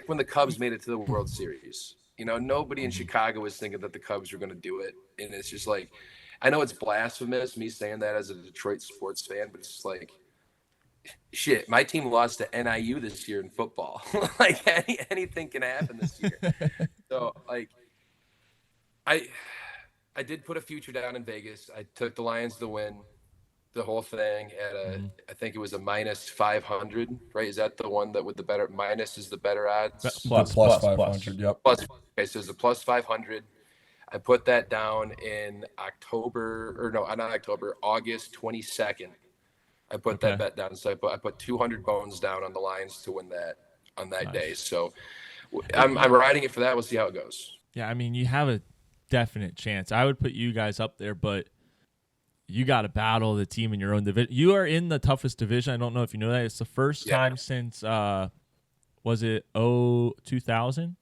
when the Cubs made it to the World Series. Nobody in Chicago was thinking that the Cubs were going to do it, and it's just like, I know it's blasphemous me saying that as a Detroit sports fan, but it's just like, shit, my team lost to NIU this year in football. Like anything can happen this year. So like, I did put a future down in Vegas. I took the Lions to win the whole thing at I think it was a minus 500, right? Is that the one that with the better minus is the better odds? Plus 500. Yep. Okay, so it's a plus 500. I put that down in August 22nd. I put that bet down. So I put 200 bones down on the Lions to win that on that day. So I'm riding it for that. We'll see how it goes. Yeah, I mean, you have a definite chance. I would put you guys up there, but you got to battle the team in your own division. You are in the toughest division. I don't know if you know that. It's the first time since, was it 2000?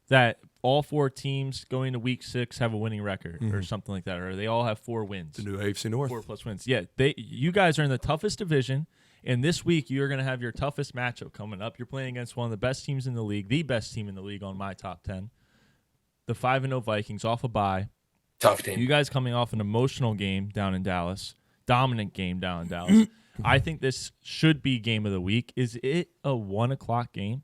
That all 4 teams going to week 6 have a winning record or something like that, or they all have 4 wins. The new AFC North. 4+ wins. Yeah, you guys are in the toughest division, and this week you're going to have your toughest matchup coming up. You're playing against one of the best teams in the league, the best team in the league on my top 10. The 5-0 Vikings off a bye. Tough team. You guys coming off an emotional game down in Dallas, dominant game down in Dallas. I think this should be game of the week. Is it a 1:00 game?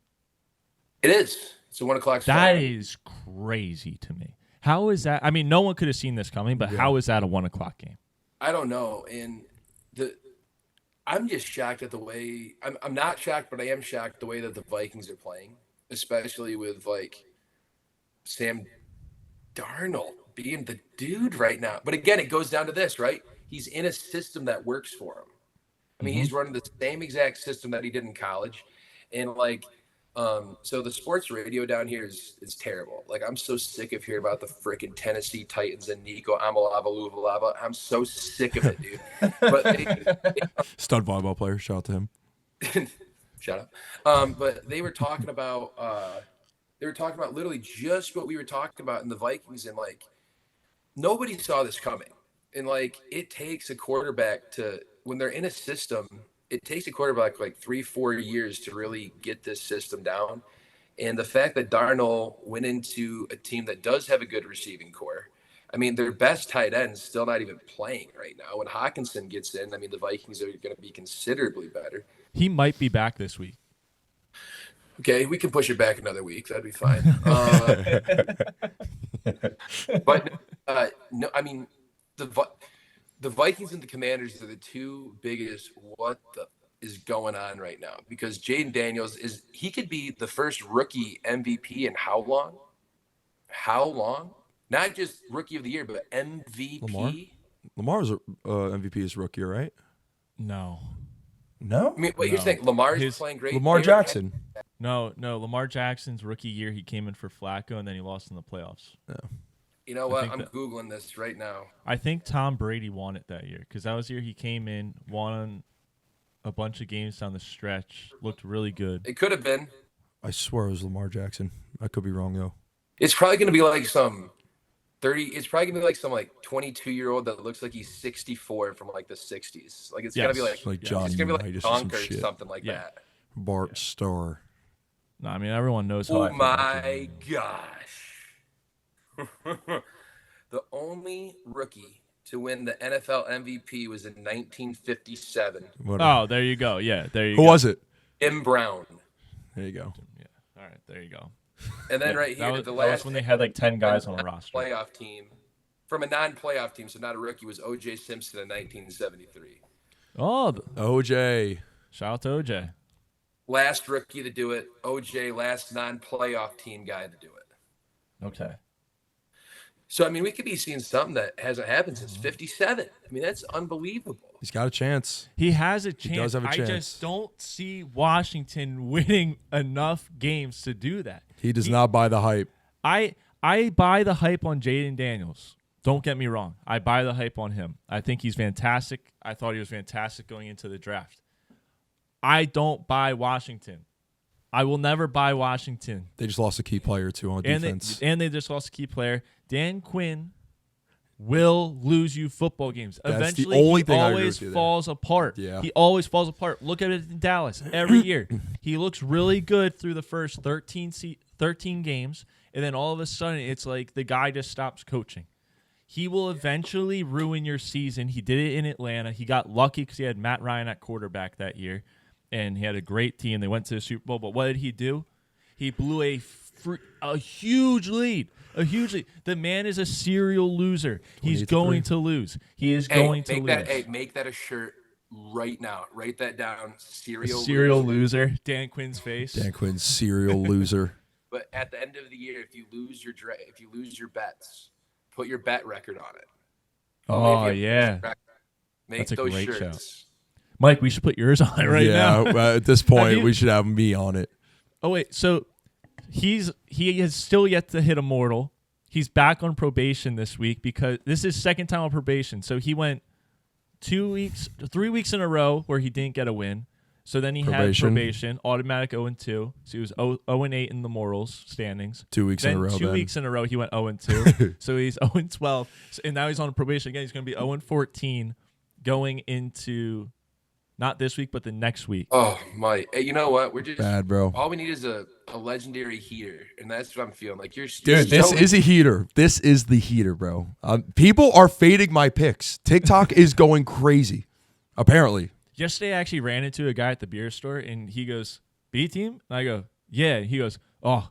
It is. It's a 1:00 start. That is crazy to me. How is that? I mean, no one could have seen this coming, but how is that a 1:00 game? I don't know. And I'm just shocked at the way I'm not shocked, but I am shocked the way that the Vikings are playing, especially with like Sam Darnold being the dude right now. But again, it goes down to this, right? He's in a system that works for him. I mean, he's running the same exact system that he did in college. And like, so the sports radio down here is terrible. Like, I'm so sick of hearing about the freaking Tennessee Titans and Nico Amalavalava. I'm so sick of it, dude. But Stud volleyball player. Shout out to him. Shut up. But they were talking about literally just what we were talking about in the Vikings, and like nobody saw this coming. And like it takes a quarterback when they're in a system, it takes a quarterback like 3-4 years to really get this system down. And the fact that Darnold went into a team that does have a good receiving core. I mean, their best tight end is still not even playing right now. When Hawkinson gets in, I mean, the Vikings are going to be considerably better. He might be back this week. Okay, we can push it back another week. That'd be fine. But no, I mean the Vikings and the Commanders are the two biggest. What the is going on right now? Because Jaden Daniels he could be the first rookie MVP in how long? How long? Not just rookie of the year, but MVP. Lamar's MVP his rookie, right? No. No. I mean, what you're saying? Lamar's playing great. Lamar Jackson. No. Lamar Jackson's rookie year, he came in for Flacco, and then he lost in the playoffs. Yeah. You know what? I'm Googling this right now. I think Tom Brady won it that year because that was the year he came in, won a bunch of games down the stretch, looked really good. It could have been. I swear it was Lamar Jackson. I could be wrong, though. It's probably going to be like some 30. It's probably going to be like some 22-year-old that looks like he's 64 from like the 60s. Like it's going to be like Johnny it's going to be like Unitas Dunk or shit. something like that. Bart Starr. No, I mean everyone knows how. Oh my gosh! The only rookie to win the NFL MVP was in 1957. Oh, there you go. Yeah, there you go. Who was it? Jim Brown. There you go. Yeah. All right, there you go. And then right here, that was when they had like 10 guys on a roster. Playoff team from a non-playoff team, so not a rookie, was O.J. Simpson in 1973. Oh, OJ. Shout out to OJ. Last rookie to do it. OJ, last non-playoff team guy to do it. Okay. So, I mean, we could be seeing something that hasn't happened since 57. I mean, that's unbelievable. He's got a chance. He has a chance. He does have a chance. I just don't see Washington winning enough games to do that. He does not buy the hype. I buy the hype on Jaden Daniels. Don't get me wrong. I buy the hype on him. I think he's fantastic. I thought he was fantastic going into the draft. I don't buy Washington. I will never buy Washington. They just lost a key player, too, on defense. And they just lost a key player. Dan Quinn will lose you football games. That's Eventually, the only he thing always falls apart. Yeah. He always falls apart. Look at it in Dallas every year. He looks really good through the first 13 games, and then all of a sudden, it's like the guy just stops coaching. He will eventually ruin your season. He did it in Atlanta. He got lucky because he had Matt Ryan at quarterback that year, and he had a great team. They went to the Super Bowl, but what did he do? He blew a huge lead. A huge lead. The man is a serial loser. He's going to lose. He is going to lose. Make that a shirt right now. Write that down. Serial loser. Dan Quinn's face. Dan Quinn's serial loser. But at the end of the year, if you lose your bets, put your bet record on it. Oh yeah, make that's a those great shirts. show. Mike, we should put yours on it right now. Yeah, at this point, we should have me on it. Oh wait, so he has still yet to hit immortal. He's back on probation this week because this is his second time on probation. So he went 3 weeks in a row where he didn't get a win. So then he had probation, automatic 0-2. So he was 0-8 in the morals standings. 2 weeks in a row. 2 weeks in a row, he went 0-2. So he's 0-12. And now he's on probation again. He's going to be 0-14 going into not this week, but the next week. Oh, my. Hey, you know what? We're just bad, bro. All we need is a legendary heater, and that's what I'm feeling. Like you're Dude, this is a heater. This is the heater, bro. People are fading my picks. TikTok is going crazy, apparently. Yesterday, I actually ran into a guy at the beer store, and he goes, B team? And I go, yeah. And he goes, oh,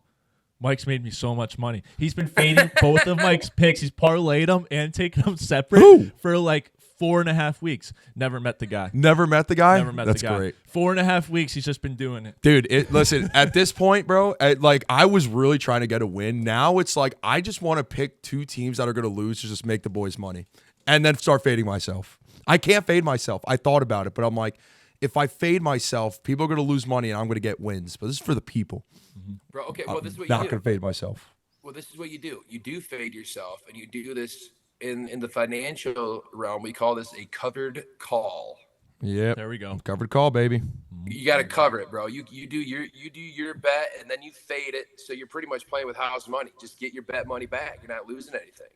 Mike's made me so much money. He's been fading both of Mike's picks. He's parlayed them and taken them separate for like 4.5 weeks. Never met the guy. Never met the guy? Never met That's the guy. Great. 4.5 weeks, he's just been doing it. Dude, listen, at this point, bro, I was really trying to get a win. Now it's like I just want to pick two teams that are going to lose to just make the boys money and then start fading myself. I can't fade myself. I thought about it, but I'm like, if I fade myself, people are going to lose money and I'm going to get wins. But this is for the people. Bro, okay, well, this is what I'm you do. not going to fade myself. Well, this is what you do. You do fade yourself, and you do this in the financial realm. We call this a covered call. Yep. There we go. Covered call, baby. You got to cover it, bro. You do your bet, and then you fade it. So you're pretty much playing with house money. Just get your bet money back. You're not losing anything.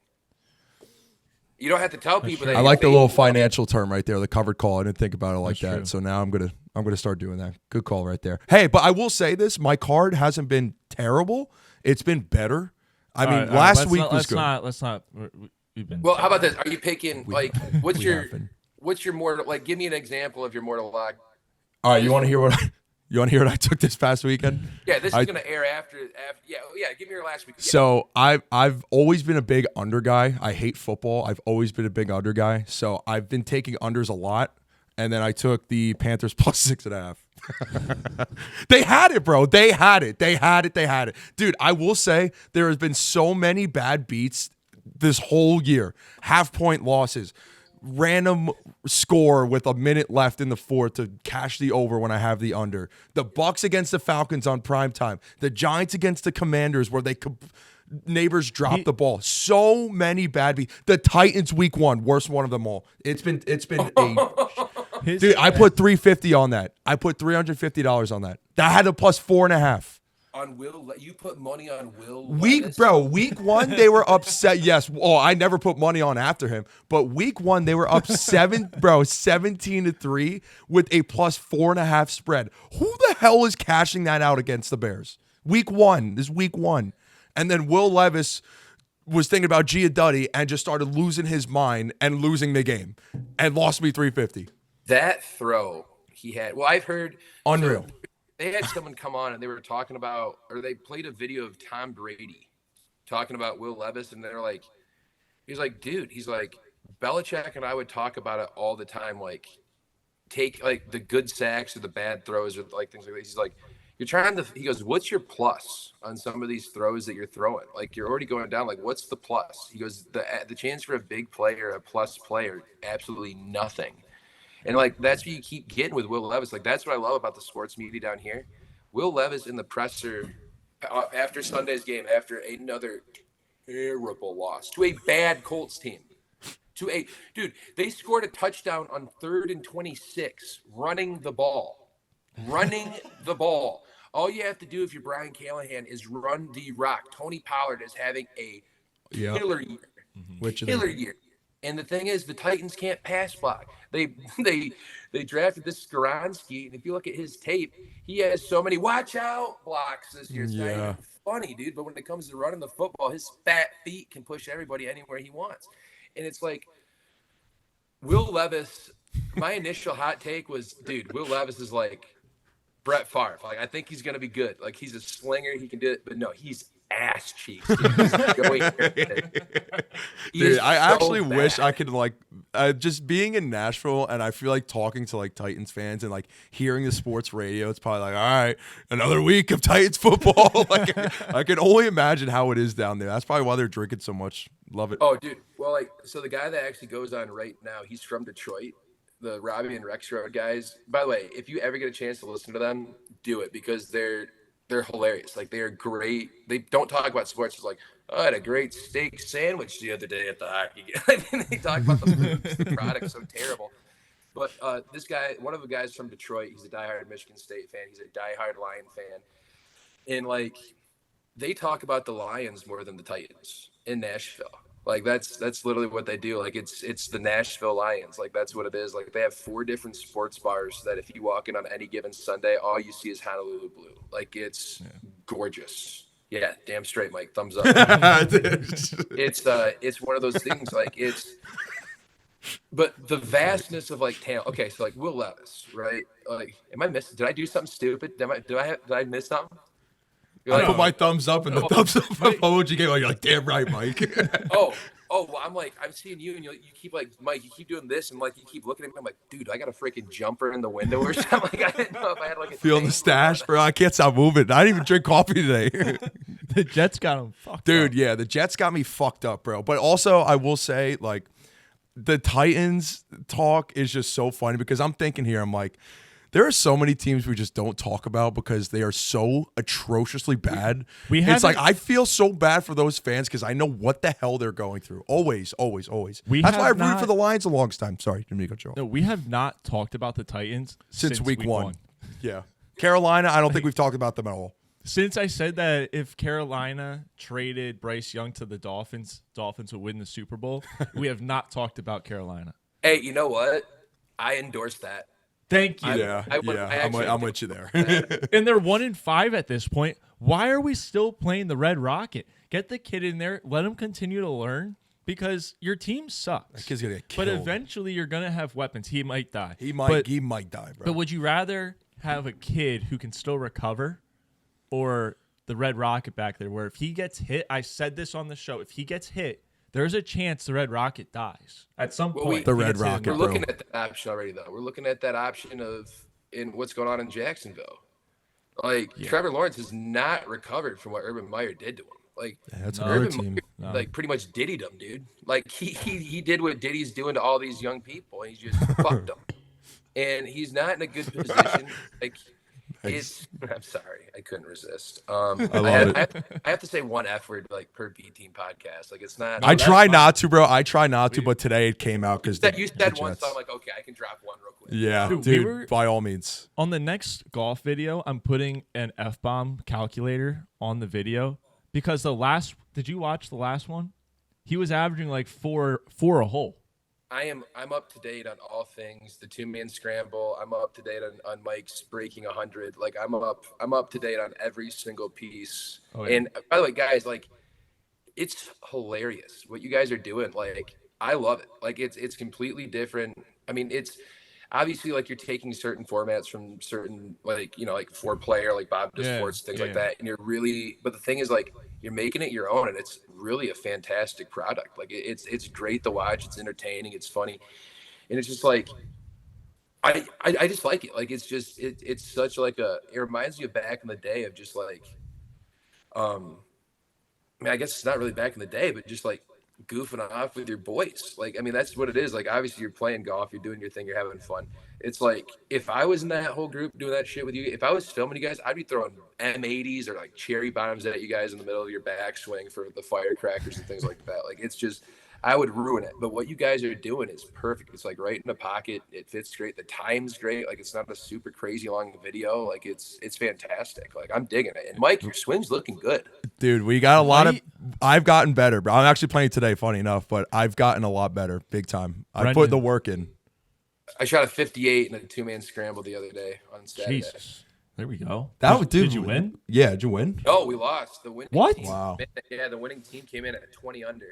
You don't have to tell people that. I like the little financial term right there, the covered call. I didn't think about it like that. True. So now I'm gonna start doing that. Good call right there. Hey, but I will say this: my card hasn't been terrible. It's been better. I mean, last week was good. Let's not. We've been. Well, how about this? Are you picking like what's your mortal? Like, give me an example of your mortal lock All right, you want to hear what? You want to hear what I took this past weekend? Yeah, this is gonna air after. Yeah, give me your last week. Yeah. So I've always been a big under guy. I hate football. I've always been a big under guy. So I've been taking unders a lot, and then I took the Panthers plus 6.5. They had it, bro. They had it. Dude, I will say there has been so many bad beats this whole year. Half-point losses. Random score with a minute left in the fourth to cash the over when I have the under. The Bucks against the Falcons on prime time. The Giants against the Commanders where neighbors dropped the ball. So many bad beats. The Titans week 1, worst one of them all. It's been dude, I put $350 on that. I put $350 on that. That had a plus 4.5. On Will, you put money on Will. Week 1 they were upset. Yes, I never put money on after him, but week 1 they were up 17-3 with a plus 4.5 spread. Who the hell is cashing that out against the Bears? Week 1, and then Will Levis was thinking about Gia Duddy and just started losing his mind and losing the game and lost me $350. That throw he had. Well, I've heard unreal. So, they had someone come on and they were talking about, or they played a video of Tom Brady talking about Will Levis, and they're like, he's like, dude, he's like, Belichick and I would talk about it all the time, like, take like the good sacks or the bad throws or like things like this. He's like, you're trying to, he goes, what's your plus on some of these throws that you're throwing? Like, you're already going down, like, what's the plus? He goes, the chance for a big player, a plus player, absolutely nothing. And, like, that's what you keep getting with Will Levis. Like, that's what I love about the sports media down here. Will Levis in the presser after Sunday's game, after another terrible loss to a bad Colts team. Dude, they scored a touchdown on 3rd and 26, running the ball. All you have to do if you're Brian Callahan is run the rock. Tony Pollard is having a killer year. Killer year. And the thing is, the Titans can't pass block. They drafted this Skoronski, and if you look at his tape, he has so many watch out blocks this year. It's not even funny, dude. But when it comes to running the football, his fat feet can push everybody anywhere he wants. And it's like Will Levis. My initial hot take was, dude, Will Levis is like Brett Favre. Like, I think he's gonna be good. Like, he's a slinger, he can do it. But no, he's ass cheeks. Dude, I actually wish I could like just being in Nashville, and I feel like talking to like Titans fans and like hearing the sports radio. It's probably like, all right, another week of Titans football. Like, I can only imagine how it is down there. That's probably why they're drinking so much. Love it. Oh, dude. Well, like, so the guy that actually goes on right now, he's from Detroit. The Robbie and Rex Road guys. By the way, if you ever get a chance to listen to them, do it because they're hilarious. Like, they are great. They don't talk about sports. It's like, oh, I had a great steak sandwich the other day at the hockey game. They talk about the food. The product's so terrible. But this guy, one of the guys from Detroit, he's a diehard Michigan State fan. He's a diehard Lion fan. And, like, they talk about the Lions more than the Titans in Nashville. Like, that's literally what they do. Like, it's the Nashville Lions. Like, that's what it is. Like, they have 4 different sports bars that if you walk in on any given Sunday, all you see is Honolulu blue. Like, it's gorgeous. Yeah, damn straight, Mike. Thumbs up. It's one of those things. Like, but the vastness of like talent. Okay, so like Will Levis, right? Like, am I missing? Did I do something stupid? Did I miss something? I put my thumbs up and the thumbs up emoji game. You're like, damn right, Mike. oh, well, I'm like, I'm seeing you, and you keep like, Mike, you keep doing this, and like, you keep looking at me. I'm like, dude, I got a freaking jumper in the window or something. Like, I didn't know if I had like a feeling the stash, bro. I can't stop moving. I didn't even drink coffee today. The Jets got him fucked dude, up. Yeah, the Jets got me fucked up, bro. But also, I will say, like, the Titans talk is just so funny because I'm thinking here, I'm like, there are so many teams we just don't talk about because they are so atrociously bad. It's like I feel so bad for those fans because I know what the hell they're going through. Always. That's why I rooted for the Lions a long time. Sorry, didn't mean to cut you off. No, we have not talked about the Titans since week one. Yeah. Carolina, I don't think we've talked about them at all. Since I said that if Carolina traded Bryce Young to the Dolphins would win the Super Bowl, we have not talked about Carolina. Hey, you know what? I endorse that. Thank you. I'm with you there. And they're 1-5 at this point. Why are we still playing the Red Rocket? Get the kid in there. Let him continue to learn. because your team sucks. That kid's gonna get But killed. eventually, you're gonna have weapons. He might die. He might die, bro. But would you rather have a kid who can still recover, or the Red Rocket back there, where if he gets hit, I said this on the show, if he gets hit, there's a chance the Red Rocket dies at some point. The Red Rocket, We're bro. looking at that option already, though. We're looking at that option in what's going on in Jacksonville. Like, Trevor Lawrence has not recovered from what Urban Meyer did to him. Like, that's another Urban team. Meyer, like, pretty much diddied him, dude. Like, he did what Diddy's doing to all these young people, and he just fucked them. And he's not in a good position. Like, I'm sorry, I couldn't resist. I have to say one F word like per B Team podcast. Like, it's not. I try not to, bro. I try not to, but today it came out because you said one, so I'm like, okay, I can drop one real quick. Yeah, dude, by all means. On the next golf video, I'm putting an F-bomb calculator on the video because did you watch the last one? He was averaging like four a hole. I'm up to date on all things. The 2-man scramble. I'm up to date on Mike's breaking 100. Like, I'm up to date on every single piece. Oh, yeah. And by the way, guys, like, it's hilarious what you guys are doing. Like, I love it. Like, it's completely different. I mean, it's obviously like you're taking certain formats from certain, like, you know, like 4-player, like Bob does sports, things like that. And but the thing is, like, you're making it your own, and it's really a fantastic product. Like, it's great to watch. It's entertaining. It's funny. And it's just like, I just like it. Like, it's just, it's such like it reminds you of back in the day of just like, I mean, I guess it's not really back in the day, but just like goofing off with your boys. Like, I mean, that's what it is. Like, obviously you're playing golf, you're doing your thing, you're having fun. It's like, if I was in that whole group doing that shit with you, if I was filming you guys, I'd be throwing M80s or like cherry bombs at you guys in the middle of your backswing for the firecrackers and things like that. Like, it's just, I would ruin it. But what you guys are doing is perfect. It's like right in the pocket. It fits great. The time's great. Like, it's not a super crazy long video. Like, it's fantastic. Like, I'm digging it. And Mike, your swing's looking good. Dude, we got a lot I've gotten better, bro. I'm actually playing today, funny enough, but I've gotten a lot better, big time. I put the work in. I shot a 58 in a 2-man scramble the other day on Saturday. Jesus. There we go. Did you win? Yeah, did you win? No, we lost. The winning team. Wow. Yeah, the winning team came in at 20 under.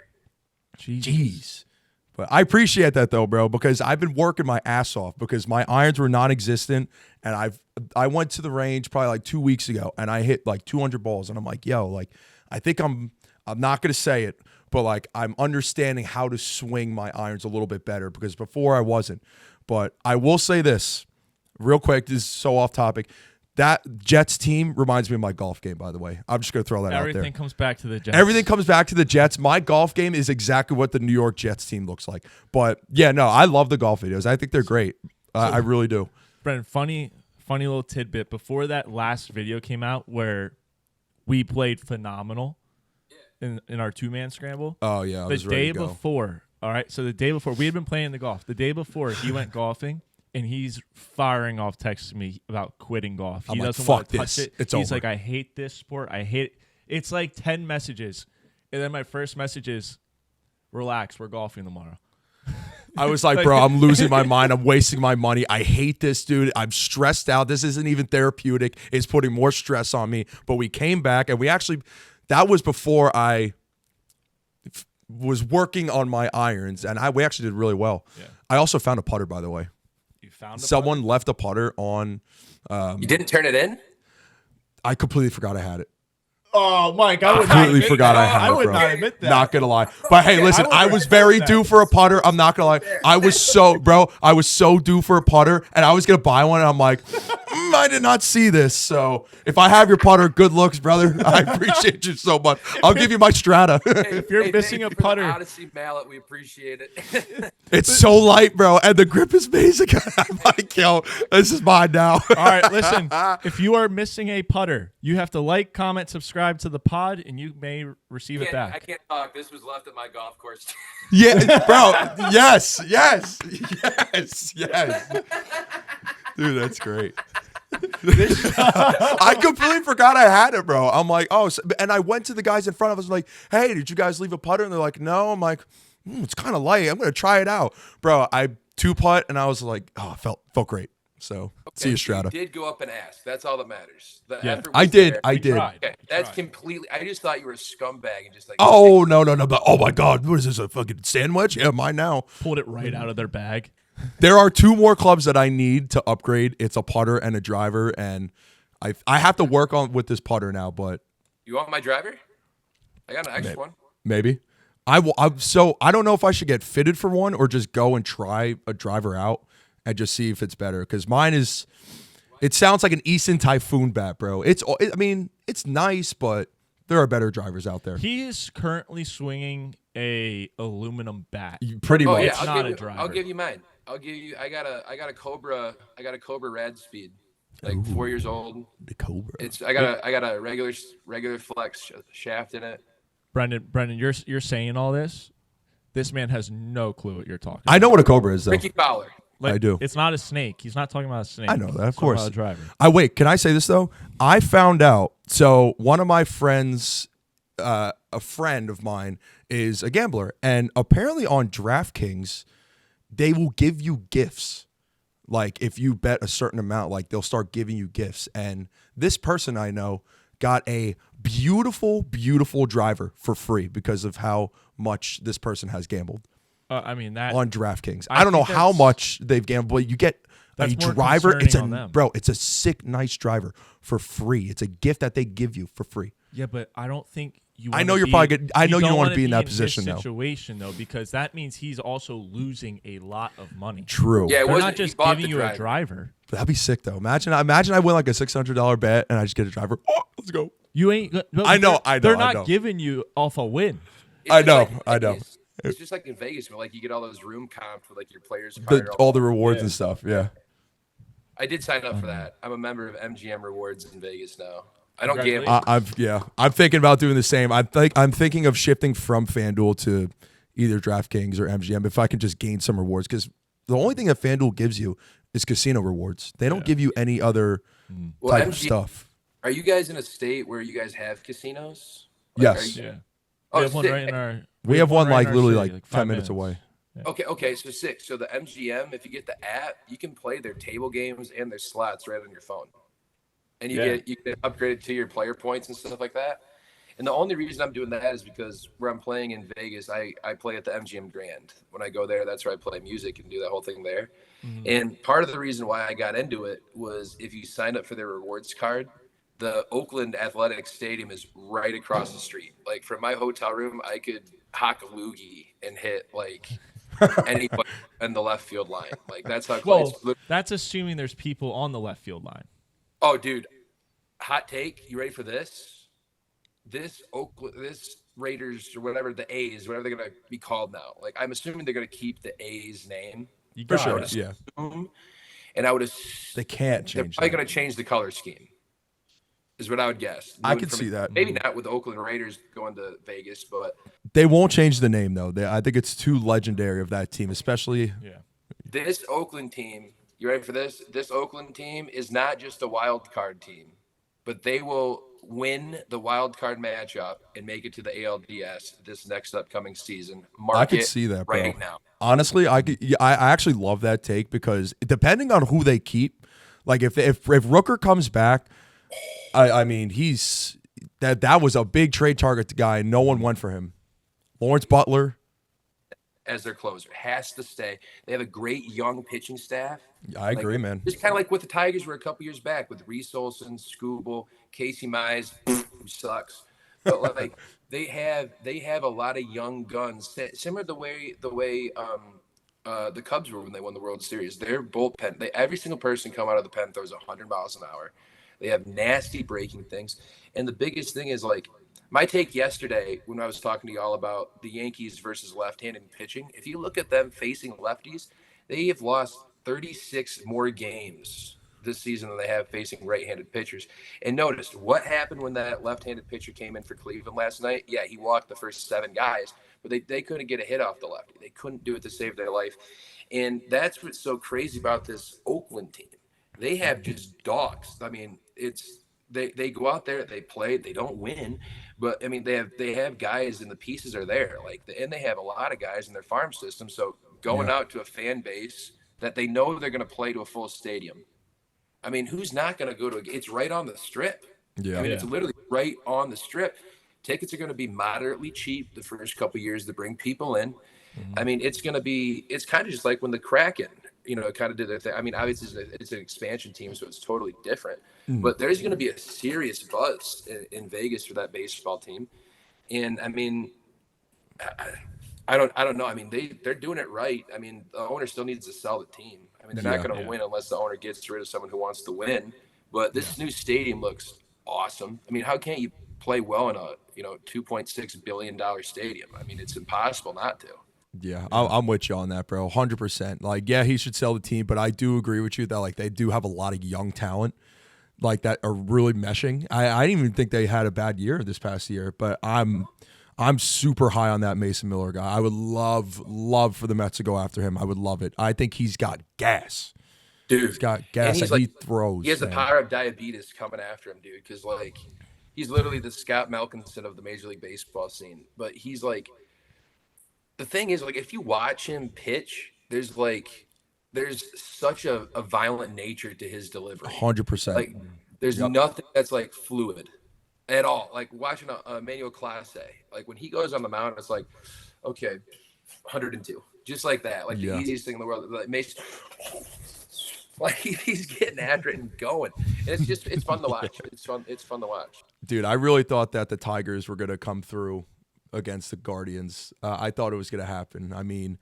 Jeez. But I appreciate that though, bro, because I've been working my ass off because my irons were non-existent, and I went to the range probably like 2 weeks ago and I hit like 200 balls, and I'm like, yo, like, I think I'm not gonna say it, but like, I'm understanding how to swing my irons a little bit better because before I wasn't. But I will say this real quick. This is so off topic. That Jets team reminds me of my golf game, by the way. I'm just going to throw that out there. Everything comes back to the Jets. Everything comes back to the Jets. My golf game is exactly what the New York Jets team looks like. But, yeah, no, I love the golf videos. I think they're great. I really do. Brenden, funny little tidbit. Before that last video came out where we played phenomenal in our 2-man scramble. Oh, yeah. The day before, all right, so the day before, we had been playing the golf. The day before, he went golfing. And he's firing off texts to me about quitting golf. He doesn't want to touch it. He's like, I hate this sport. I hate it. It's like 10 messages. And then my first message is, relax, we're golfing tomorrow. I was like, bro, I'm losing my mind. I'm wasting my money. I hate this, dude. I'm stressed out. This isn't even therapeutic. It's putting more stress on me. But we came back, and that was before I was working on my irons, and we actually did really well. Yeah. I also found a putter, by the way. Someone left a putter on. You didn't turn it in? I completely forgot I had it. Oh, Mike, I completely forgot I had it, bro. I would not admit that. Not going to lie. But hey, listen, I was very due for a putter. I'm not going to lie. I was so due for a putter, and I was going to buy one, and I'm like, I did not see this. So if I have your putter, good looks, brother. I appreciate you so much. I'll give you my Strata. If you're missing a putter. Odyssey mallet, we appreciate it. It's so light, bro, and the grip is amazing. I'm like, yo, this is mine now. All right, listen. If you are missing a putter, you have to like, comment, subscribe to the pod, and you may receive it back. I can't talk. This was left at my golf course. Yeah, bro. Yes. Dude, that's great. I completely forgot I had it, bro. I'm like, oh, and I went to the guys in front of us like, hey, did you guys leave a putter? And they're like, no. I'm like, it's kind of light. I'm going to try it out. Bro, I 2-putt, and I was like, oh, it felt great. So see Okay, you, so you Strata. did go up and ask. That's all that matters. The Yeah. effort I was did. there. I We did. tried. Okay, We that's tried. completely. I just thought you were a scumbag and just like. Oh no, no, no! But oh my God, what is this? A fucking sandwich? Yeah, mine now. Pulled it right out of their bag. There are 2 more clubs that I need to upgrade. It's a putter and a driver, and I have to work on with this putter now. But You want my driver? I got an extra one. maybe I don't know if I should get fitted for one or just go and try a driver out and just see if it's better. Because mine is. It sounds like an Easton Typhoon bat, bro. I mean, it's nice, but there are better drivers out there. He is currently swinging a aluminum bat. Pretty Oh much. yeah, It's I'll not give a you. driver. I'll give you mine. I'll give you. I got a Cobra. I got a Cobra Rad Speed, like 4 years old. The Cobra. I got a regular flex shaft in it. Brenden, you're saying all this. This man has no clue what you're talking I about. know what a Cobra is, though. Ricky Fowler. I do. It's not a snake. He's not talking about a snake. I know that, of He's talking course. about a driver. Wait, can I say this though? I found out. So one of my friends, a friend of mine, is a gambler, and apparently on DraftKings, they will give you gifts. Like if you bet a certain amount, like they'll start giving you gifts. And this person I know got a beautiful, beautiful driver for free because of how much this person has gambled I mean that on DraftKings. I I don't know think how that's- much they've gambled, but you get a That's more driver. It's concerning on them. bro. It's a sick, nice driver for free. It's a gift that they give you for free. Yeah, but I don't think you. I know wanna you're be- probably good. I know you don't wanna wanna be in that his position, though. situation though, because that means he's also losing a lot of money. True. Yeah, it They're wasn't not he just bought giving the you a driver. driver. That'd be sick though. Imagine I win like a $600 bet and I just get a driver. Oh, let's go. You ain't. No, I know, They're I not know. giving you off a win. It's I just know, like in I know. Vegas. It's just like in Vegas where like you get all those room comps with like your players card. All the rewards Yeah. and stuff. Yeah. I did sign up for that. I'm a member of MGM Rewards in Vegas now. I don't gamble. I'm thinking about doing the same. I'm thinking of shifting from FanDuel to either DraftKings or MGM if I can just gain some rewards, because the only thing that FanDuel gives you is casino rewards. They don't give you any other Well, type of MGM stuff. Are you guys in a state where you guys have casinos? Yes. are you- Yeah. Oh, we have one sick. right in our. We have one right like in our literally city, like 5 10 minutes away. Okay, so sick. So the MGM, if you get the app, you can play their table games and their slots right on your phone, and you get upgraded to your player points and stuff like that. And the only reason I'm doing that is because where I'm playing in Vegas, I play at the MGM Grand. When I go there, that's where I play music and do that whole thing there. And part of the reason why I got into it was if you signed up for their rewards card, the Oakland Athletic Stadium is right across the street. Like from my hotel room, I could hock a loogie and hit like anybody in the left field line. Like that's how close. Well, that's assuming there's people on the left field line. Oh, dude, hot take. You ready for this? This Raiders or whatever, the A's, whatever they're gonna be called now. Like I'm assuming they're gonna keep the A's name. You For got sure. it. Yeah. And I would They can't they're change probably that. going to change the color scheme, is what I would guess. I Moving could from- see that. Maybe not with the Oakland Raiders going to Vegas, but They won't change the name though. I think it's too legendary of that team, especially. Yeah. this Oakland team, you ready for this? This Oakland team is not just a wild card team, but they will win the wild card matchup and make it to the ALDS this next upcoming season. Mark I could it see that, bro. right now. Honestly, I actually love that take because depending on who they keep, like if Rooker comes back, I mean he's that was a big trade target guy. And no one went for him. Lawrence Butler. As their closer, has to stay. They have a great young pitching staff. I agree, man. Just kind of like what the Tigers were a couple years back with Reese Olson, Scooble, Casey Mize, who sucks. But like they have a lot of young guns, similar to the way the Cubs were when they won the World Series. Their bullpen, every single person come out of the pen throws 100 miles an hour. They have nasty breaking things, and the biggest thing is like my take yesterday when I was talking to you all about the Yankees versus left-handed pitching. If you look at them facing lefties, they have lost 36 more games this season than they have facing right-handed pitchers. And notice what happened when that left-handed pitcher came in for Cleveland last night. Yeah, he walked the first 7 guys, but they couldn't get a hit off the lefty. They couldn't do it to save their life. And that's what's so crazy about this Oakland team. They have just dogs. I mean, they go out there, they play, they don't win, but I mean they have guys and the pieces are there. And they have a lot of guys in their farm system. So going out to a fan base that they know they're going to play to a full stadium. I mean, who's not going to go to it's right on the strip. Yeah. I mean, it's literally right on the strip. Tickets are going to be moderately cheap the first couple of years to bring people in. I mean, it's kind of just like when the Kraken, kind of did their thing. I mean, obviously it's an expansion team, so it's totally different. But there's going to be a serious buzz in Vegas for that baseball team. And I mean, I don't know. I mean, they're doing it right. I mean, the owner still needs to sell the team. I mean, they're not going to win unless the owner gets rid of someone who wants to win. But this new stadium looks awesome. I mean, how can't you play well in a $2.6 billion stadium? I mean, it's impossible not to. Yeah, I'm with you on that, bro. 100%. Like, yeah, he should sell the team, but I do agree with you that like they do have a lot of young talent, like that are really meshing. I didn't even think they had a bad year this past year, but I'm super high on that Mason Miller guy. I would love for the Mets to go after him. I would love it. I think he's got gas. Dude, he's got gas and he throws. He has the power of diabetes coming after him, dude, because like he's literally the Scott Malkinson of the Major League Baseball scene. But he's like, the thing is, like, if you watch him pitch, there's such a violent nature to his delivery. 100%. Like, there's nothing that's like fluid at all. Like watching a Emmanuel Clase, like when he goes on the mound, it's like, okay, 102, just like that, like the easiest thing in the world. Like like he's getting after it and going, and it's fun to watch. It's fun to watch. Dude, I really thought that the Tigers were gonna come through against the Guardians. I thought it was gonna happen. I mean,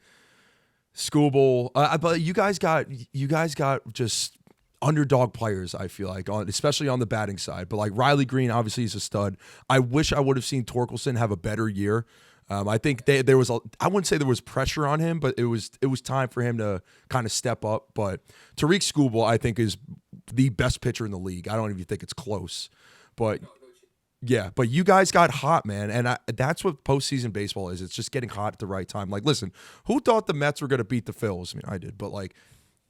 Skubal, but you guys got just underdog players, I feel like, especially on the batting side. But like Riley Green, obviously he's a stud. I wish I would have seen Torkelson have a better year. I think there was I wouldn't say there was pressure on him, but it was time for him to kind of step up. But Tariq Skubal, I think, is the best pitcher in the league. I don't even think it's close. But yeah, but you guys got hot, man, and that's what postseason baseball is. It's just getting hot at the right time. Like, listen, who thought the Mets were going to beat the Phils? I mean, I did, but like,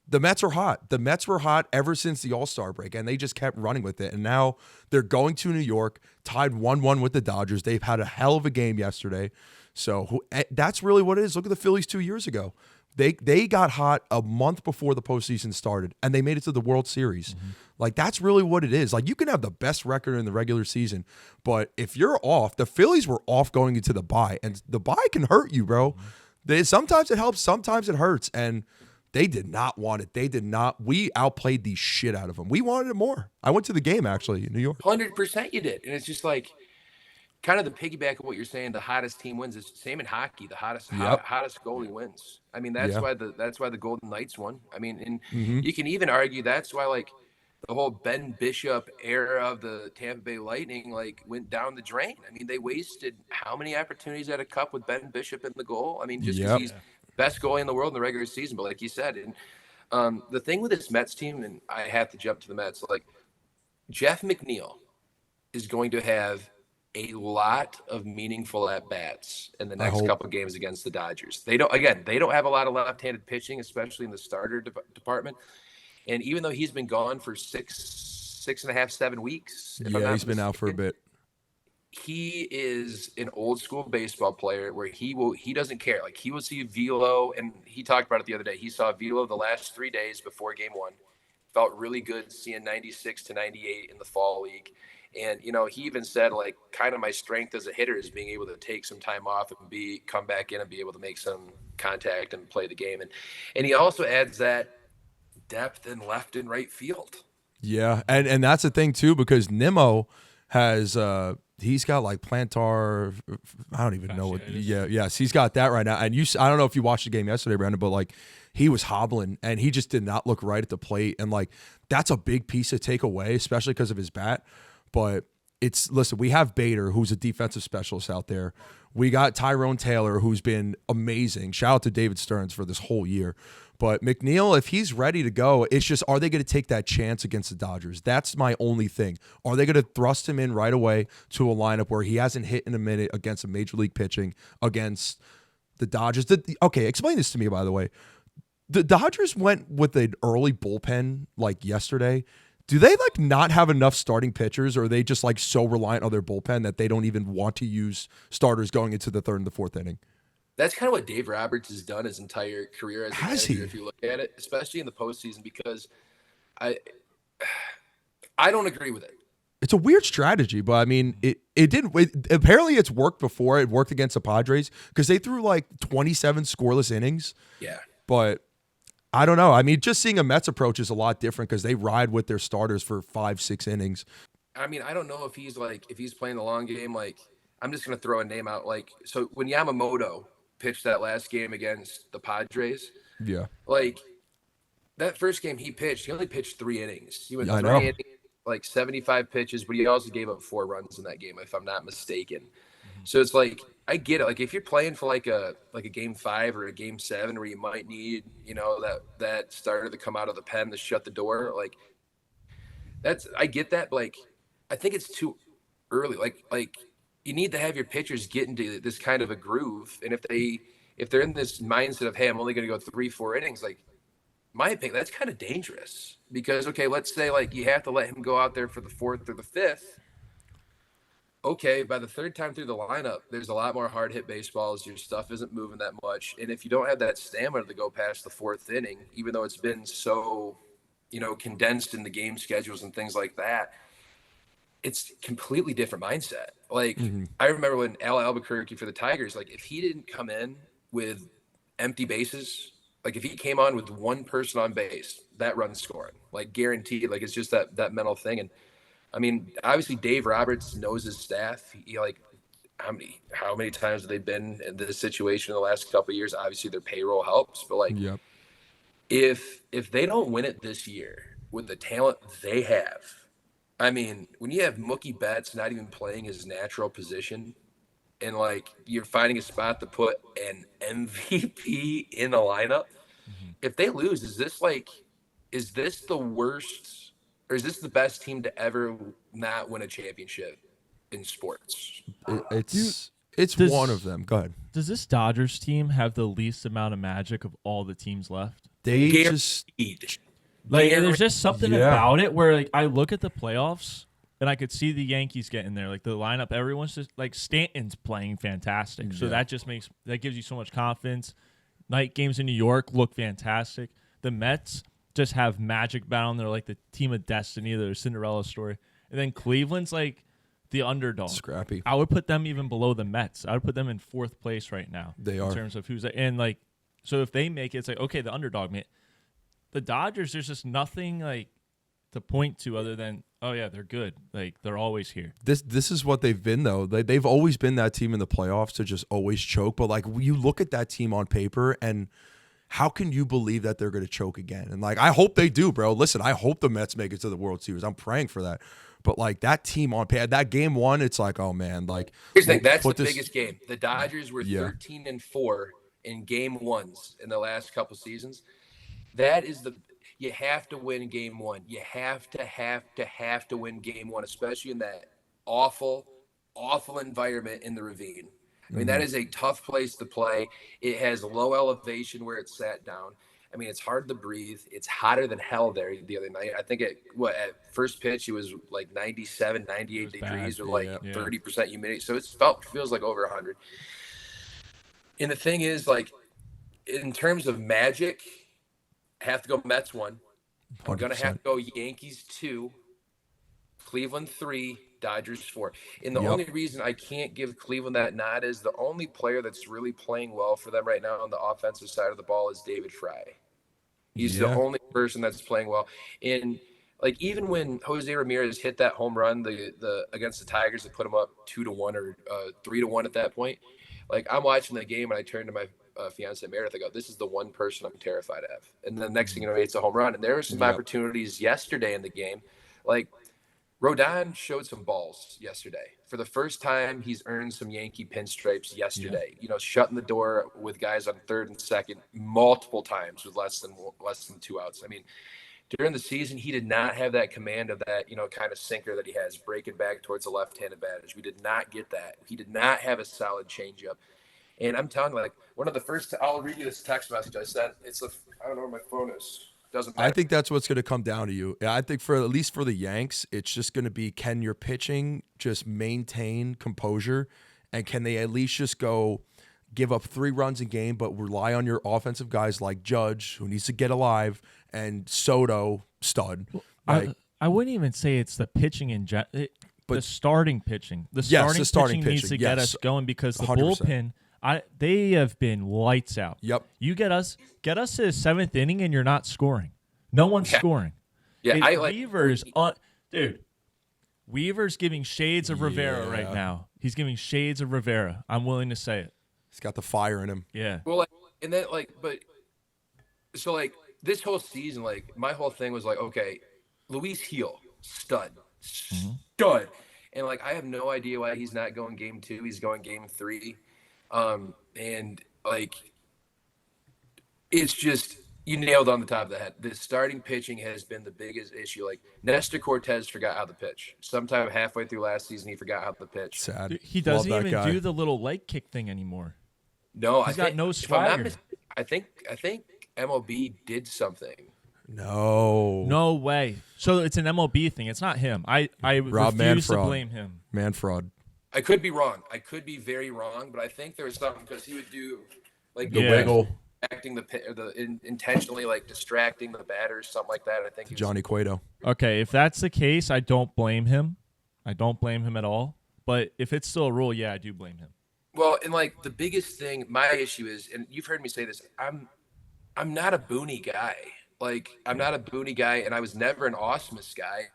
the Mets are hot. The Mets were hot ever since the All-Star break, and they just kept running with it. And now they're going to New York, tied 1-1 with the Dodgers. They've had a hell of a game yesterday. So that's really what it is. Look at the Phillies 2 years ago. They got hot a month before the postseason started, and they made it to the World Series. Mm-hmm. Like, that's really what it is. Like, you can have the best record in the regular season, but if you're off, the Phillies were off going into the bye, and the bye can hurt you, bro. Mm-hmm. Sometimes it helps, sometimes it hurts, and they did not want it. They did not. We outplayed the shit out of them. We wanted it more. I went to the game, actually, in New York. 100% you did. And it's just like, kind of the piggyback of what you're saying, the hottest team wins. It's the same in hockey. The hottest goalie wins. I mean, that's why the Golden Knights won. I mean, and you can even argue that's why, like, the whole Ben Bishop era of the Tampa Bay Lightning, like, went down the drain. I mean, they wasted how many opportunities at a cup with Ben Bishop in the goal? I mean, just because he's best goalie in the world in the regular season. But like you said, and the thing with this Mets team, and I have to jump to the Mets, like, Jeff McNeil is going to have a lot of meaningful at-bats in the next couple of games against the Dodgers. They don't have a lot of left-handed pitching, especially in the starter department. And even though he's been gone for 6.5, 7 weeks, he's been out for a bit. He is an old school baseball player where he doesn't care. Like, he will see Velo, and he talked about it the other day. He saw Velo the last 3 days before game one. Felt really good seeing 96 to 98 in the fall league. And, he even said, like, kind of my strength as a hitter is being able to take some time off and come back in and be able to make some contact and play the game. And he also adds that depth in left and right field. Yeah, and that's the thing, too, because Nimmo has he's got, like, plantar, I don't even know what. Yes, he's got that right now. And I don't know if you watched the game yesterday, Brandon, but, like, he was hobbling, and he just did not look right at the plate. And, like, that's a big piece to take away, especially because of his bat. But listen, we have Bader, who's a defensive specialist out there. We got Tyrone Taylor, who's been amazing. Shout out to David Stearns for this whole year. But McNeil, if he's ready to go, it's just, are they going to take that chance against the Dodgers? That's my only thing. Are they going to thrust him in right away to a lineup where he hasn't hit in a minute against a major league pitching against the Dodgers? Okay, explain this to me, by the way. The Dodgers went with an early bullpen like yesterday. Do they, like, not have enough starting pitchers, or are they just, like, so reliant on their bullpen that they don't even want to use starters going into the third and the fourth inning? that's kind of what Dave Roberts has done his entire career as a Has manager, he? if you look at it, especially in the postseason, because I I don't agree with it. It's a weird strategy, but I mean, it didn't. Apparently, it's worked before. It worked against the Padres because they threw like 27 scoreless innings. Yeah. But I don't know. I mean, just seeing a Mets approach is a lot different because they ride with their starters for 5-6 innings. I mean, I don't know if he's playing the long game. Like, I'm just gonna throw a name out. Like, so when Yamamoto pitched that last game against the Padres, Yeah, like that first game he pitched, he only pitched 3 innings. He went I three know. innings, like 75 pitches, but he also gave up 4 runs in that game, if I'm not mistaken. So it's like I get it. Like if you're playing for like a game 5 or a game 7 where you might need, that starter to come out of the pen to shut the door, like I get that, but like I think it's too early. Like you need to have your pitchers get into this kind of a groove. And if they're in this mindset of, hey, I'm only gonna go 3-4 innings, like my opinion, that's kind of dangerous because okay, let's say like you have to let him go out there for the 4th or the 5th. Okay, by the 3rd time through the lineup, there's a lot more hard hit baseballs. Your stuff isn't moving that much. And if you don't have that stamina to go past the 4th inning, even though it's been so, condensed in the game schedules and things like that, it's completely different mindset. Like I remember when Al Albuquerque for the Tigers, like if he didn't come in with empty bases, like if he came on with one person on base, that run's scoring, like guaranteed. Like it's just that mental thing. And I mean, obviously Dave Roberts knows his staff. He like how many times have they been in this situation in the last couple of years? Obviously their payroll helps, but like yep. if they don't win it this year with the talent they have, I mean, when you have Mookie Betts not even playing his natural position and like you're finding a spot to put an MVP in the lineup, if they lose, is this the worst or is this the best team to ever not win a championship in sports? It's Does- one of them. Go ahead. Does this Dodgers team have the least amount of magic of all the teams left? They just Guaranteed. Like, there's just something Yeah. about it where, like, I look at the playoffs and I could see the Yankees getting there. Like, the lineup, everyone's just, like, Stanton's playing fantastic. So Yeah. that gives you so much confidence. Night games in New York look fantastic. The Mets just have magic about them. They're like the team of destiny. They're a Cinderella story. And then Cleveland's, like, the underdog. scrappy. I would put them even below the Mets. I would put them in 4th place right now. They in are. terms of who's and like, so if they make it, it's like okay, the underdog. Man, the Dodgers, there's just nothing like to point to other than oh yeah, they're good. Like they're always here. This is what they've been though. They've always been that team in the playoffs to just always choke. But like you look at that team on paper and how can you believe that they're going to choke again? And like I hope they do, bro. Listen, I hope the Mets make it to the World Series. I'm praying for that. But like that team on paper, that game 1, it's like oh man, like Here's the thing, that's the put this- biggest game. The Dodgers were Yeah. 13-4 in game 1s in the last couple seasons. That is you have to win game 1. You have to win game 1, especially in that awful environment in the Ravine. I mean, that is a tough place to play. It has low elevation where it's sat down. I mean, it's hard to breathe. It's hotter than hell there the other night. I think at first pitch, it was like 97, 98 degrees bad. with like 30% humidity. So it feels like over 100. And the thing is, like, in terms of magic, I have to go Mets 1. I'm going to have to go Yankees 2, Cleveland 3, Dodgers 4. And the only reason I can't give Cleveland that nod is the only player that's really playing well for them right now on the offensive side of the ball is David Fry. He's the only person that's playing well. And like even when Jose Ramirez hit that home run the against the Tigers to put him up 2-1 or 3-1 at that point, like I'm watching the game and I turn to my fiance Meredith. I go, "This is the one person I'm terrified of." And then the next thing you know, it's a home run. And there were some opportunities yesterday in the game, like Rodon showed some balls yesterday. For the first time, he's earned some Yankee pinstripes yesterday. You know, shutting the door with guys on 3rd and 2nd multiple times with less than 2 outs. I mean, during the season, he did not have that command of that, kind of sinker that he has, breaking back towards the left-handed batters. We did not get that. He did not have a solid changeup. And I'm telling you, like, one of the first – I'll read you this text message I sent. I don't know where my phone is. Doesn't matter. I think that's what's going to come down to you. I think at least for the Yanks, it's just going to be can your pitching just maintain composure, and can they at least just go give up 3 runs a game, but rely on your offensive guys like Judge, who needs to get alive, and Soto, stud. Like, I wouldn't even say it's the pitching in the starting pitching. The starting pitching needs to get us going because the 100%. Bullpen, they have been lights out. Yep. You get us to the 7th inning and you're not scoring. No one's scoring. Yeah, Weaver's on, dude. Weaver's giving shades of Rivera right now. He's giving shades of Rivera. I'm willing to say it. He's got the fire in him. Yeah. Well, and then this whole season, my whole thing was okay, Luis Gil, stud, and I have no idea why he's not going game 2. He's going game 3, and it's just. You nailed on the top of the head. The starting pitching has been the biggest issue. Nestor Cortez forgot how to pitch. Sometime halfway through last season, he forgot how to pitch. Sad. Dude, he doesn't even do the little leg kick thing anymore. No, he's got no swagger. I think MLB did something. No way. So it's an MLB thing. It's not him. I refuse to blame him. Man fraud. I could be wrong. I could be very wrong, but I think there was something because he would do the wiggle. Acting intentionally distracting the batters, something like that. I think Johnny Cueto. Okay, if that's the case, I don't blame him. I don't blame him at all. But if it's still a rule, yeah, I do blame him. Well, and the biggest thing, my issue is, and you've heard me say this, I'm not a Booney guy. I'm not a Booney guy, and I was never an Osmus guy.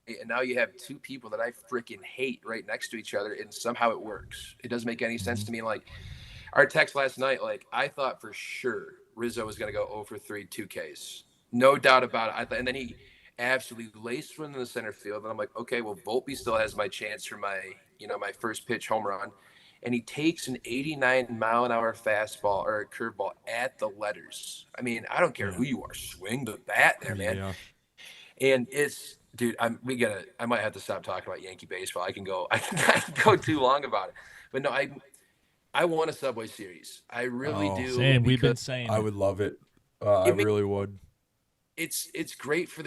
And now you have 2 people that I freaking hate right next to each other, and somehow it works. It doesn't make any sense to me. Our text last night, I thought for sure Rizzo was going to go 0 for 3, 2 Ks. No doubt about it. And then he absolutely laced one in the center field. And I'm like, okay, well, Volpe still has my chance for my first pitch home run. And he takes an 89-mile-an-hour fastball or a curveball at the letters. I mean, I don't care who you are. Swing the bat there, man. Yeah. And it's, dude, I might have to stop talking about Yankee baseball. I can go too long about it. But no, I want a Subway Series. I really do. Same. We've been saying I would love it. I really would. It's great for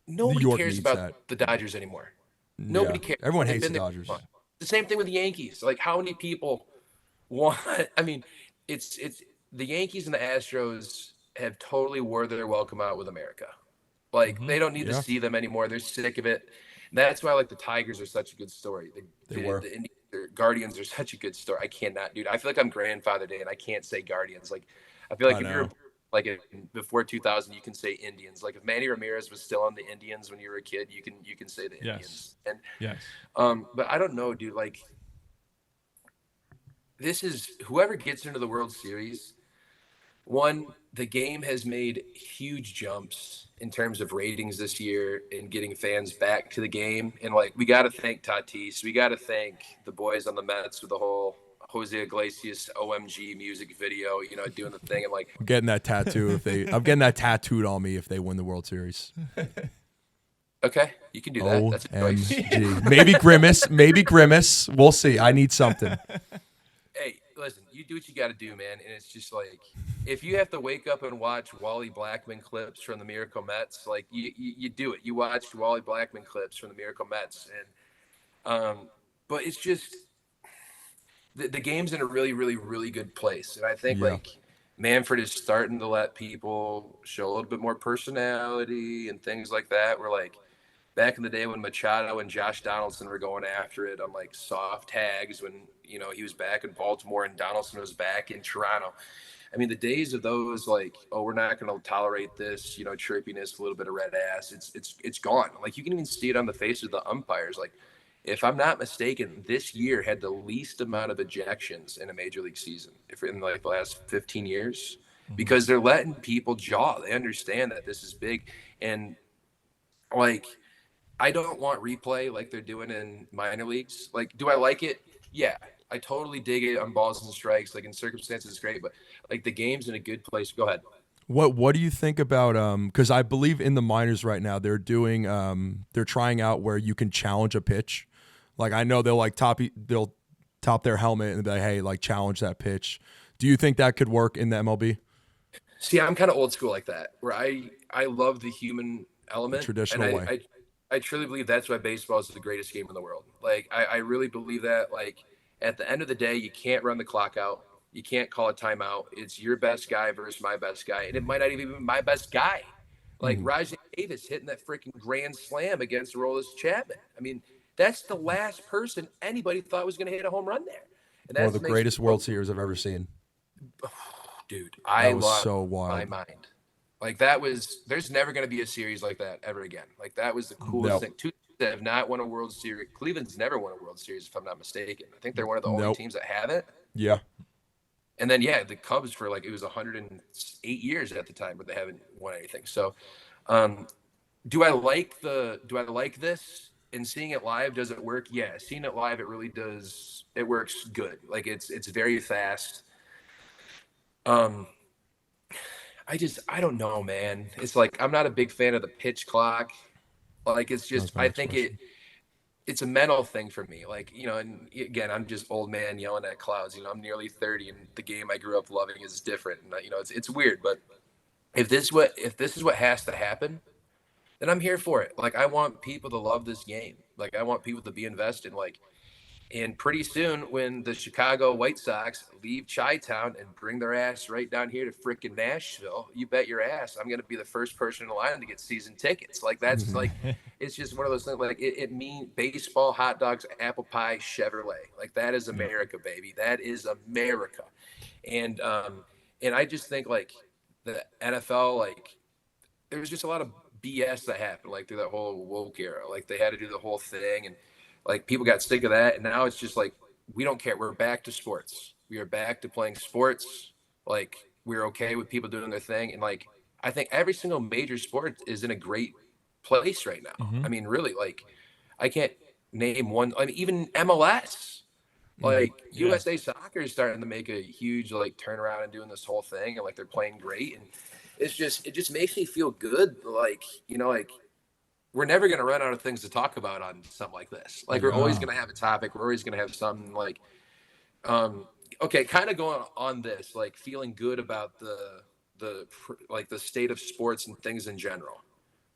nobody cares about the Dodgers anymore. Nobody cares. Everyone hates the Dodgers. The same thing with the Yankees. How many people want? I mean, it's the Yankees and the Astros have totally wore their welcome out with America. They don't need to see them anymore. They're sick of it. That's why the Tigers are such a good story. The Guardians are such a good story. I cannot, dude. I feel like I'm grandfather day and I can't say Guardians. I feel like if you're before 2000, you can say Indians. If Manny Ramirez was still on the Indians when you were a kid, you can say the Indians. And but I don't know, dude. This is whoever gets into the World Series. One, the game has made huge jumps in terms of ratings this year and getting fans back to the game. And we got to thank Tatis. We got to thank the boys on the Mets with the whole Jose Iglesias OMG music video, doing the thing. I'm getting that tattoo I'm getting that tattooed on me if they win the World Series. Okay, you can do that. That's a choice. Maybe Grimace. We'll see. I need something. Hey, listen, you do what you got to do, man. And it's just if you have to wake up and watch Wally Blackman clips from the Miracle Mets, you do it. You watch Wally Blackman clips from the Miracle Mets. And, but it's just the game's in a really, really, really good place. And I think Manfred is starting to let people show a little bit more personality and things like that. Where back in the day when Machado and Josh Donaldson were going after it on soft tags when he was back in Baltimore and Donaldson was back in Toronto. I mean, the days of those we're not going to tolerate this, chirpiness, a little bit of red ass. It's gone. You can even see it on the face of the umpires. If I'm not mistaken, this year had the least amount of ejections in a major league season in the last 15 years because they're letting people jaw. They understand that this is big. And I don't want replay like they're doing in minor leagues. Do I like it? Yeah, I totally dig it on balls and strikes. In circumstances, it's great, but the game's in a good place. Go ahead. What do you think about because I believe in the minors right now they're doing they're trying out where you can challenge a pitch. I know they'll top their helmet and be like, hey, challenge that pitch. Do you think that could work in the MLB? See, I'm kind of old school like that, where I love the human element. The traditional and way. I truly believe that's why baseball is the greatest game in the world. I really believe that. At the end of the day, you can't run the clock out. You can't call a timeout. It's your best guy versus my best guy, and it might not even be my best guy. Like Rajay Davis hitting that freaking grand slam against Aroldis Chapman. I mean, that's the last person anybody thought was going to hit a home run there. And One of that's the greatest World Series I've ever seen. Dude, I lost so wild. my mind. Like there's never going to be a series like that ever again. Like that was the coolest thing. Two that have not won a World Series. Cleveland's never won a World Series, if I'm not mistaken. I think they're one of the only teams that haven't. Yeah. And then, the Cubs for it was 108 years at the time, but they haven't won anything. So, do I like this? And seeing it live, does it work? Yeah, seeing it live, it really does. It works good. Like it's very fast. I don't know, man. It's like I'm not a big fan of the pitch clock. Like it's just I think it's a mental thing for me. Like, and again, I'm just old man yelling at clouds. I'm nearly 30 and the game I grew up loving is different. And it's weird, but if this is what has to happen, then I'm here for it. Like I want people to love this game. Like I want people to be invested. And pretty soon, when the Chicago White Sox leave Chi-Town and bring their ass right down here to frickin' Nashville, you bet your ass I'm going to be the first person in line to get season tickets. Like, that's like, it's just one of those things. Like, it means baseball, hot dogs, apple pie, Chevrolet. Like, that is America, baby. That is America. And I just think, like, the NFL, like, there was just a lot of BS that happened, like, through that whole woke era. Like, they had to do the whole thing, and like people got sick of that, and now it's just like we don't care. We're back to sports. We are back to playing sports. Like we're okay with people doing their thing, and like I think every single major sport is in a great place right now. I mean, really, like I can't name one. I mean, even MLS, like USA Soccer is starting to make a huge like turnaround and doing this whole thing, and like they're playing great, and it just makes me feel good. Like like. We're never going to run out of things to talk about on something like this. Like we're always going to have a topic. We're always going to have something like, okay, kind of going on this, like feeling good about the state of sports and things in general.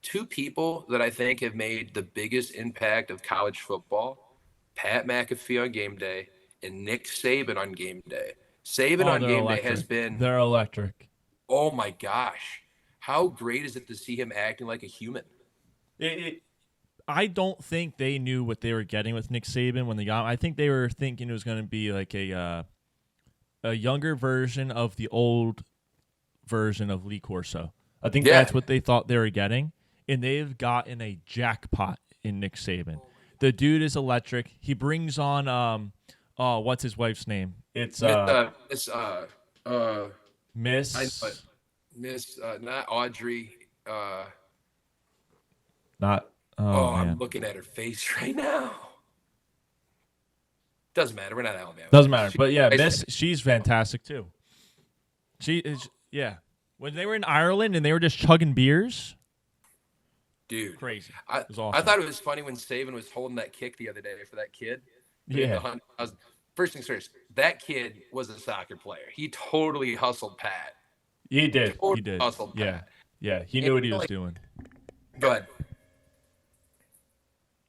Two people that I think have made the biggest impact of college football, Pat McAfee on game day and Nick Saban on game day. Saban on game day has been. They're electric. Oh my gosh. How great is it to see him acting like a human? I don't think they knew what they were getting with Nick Saban when they got him. I think they were thinking it was going to be like a younger version of the old version of Lee Corso. I think that's what they thought they were getting, and they've gotten a jackpot in Nick Saban. The dude is electric. He brings on what's his wife's name? It's Miss not Audrey. Not. I'm looking at her face right now. Doesn't matter. We're not Alabama. Doesn't matter. But yeah, Miss, she's fantastic too. She is. Yeah. When they were in Ireland and they were just chugging beers, dude, crazy. It was awesome. I thought it was funny when Saban was holding that kick the other day for that kid. Yeah. First things first, that kid was a soccer player. He totally hustled Pat. He did. Totally he did. Hustled Pat. Yeah. He knew what he was doing. Go ahead.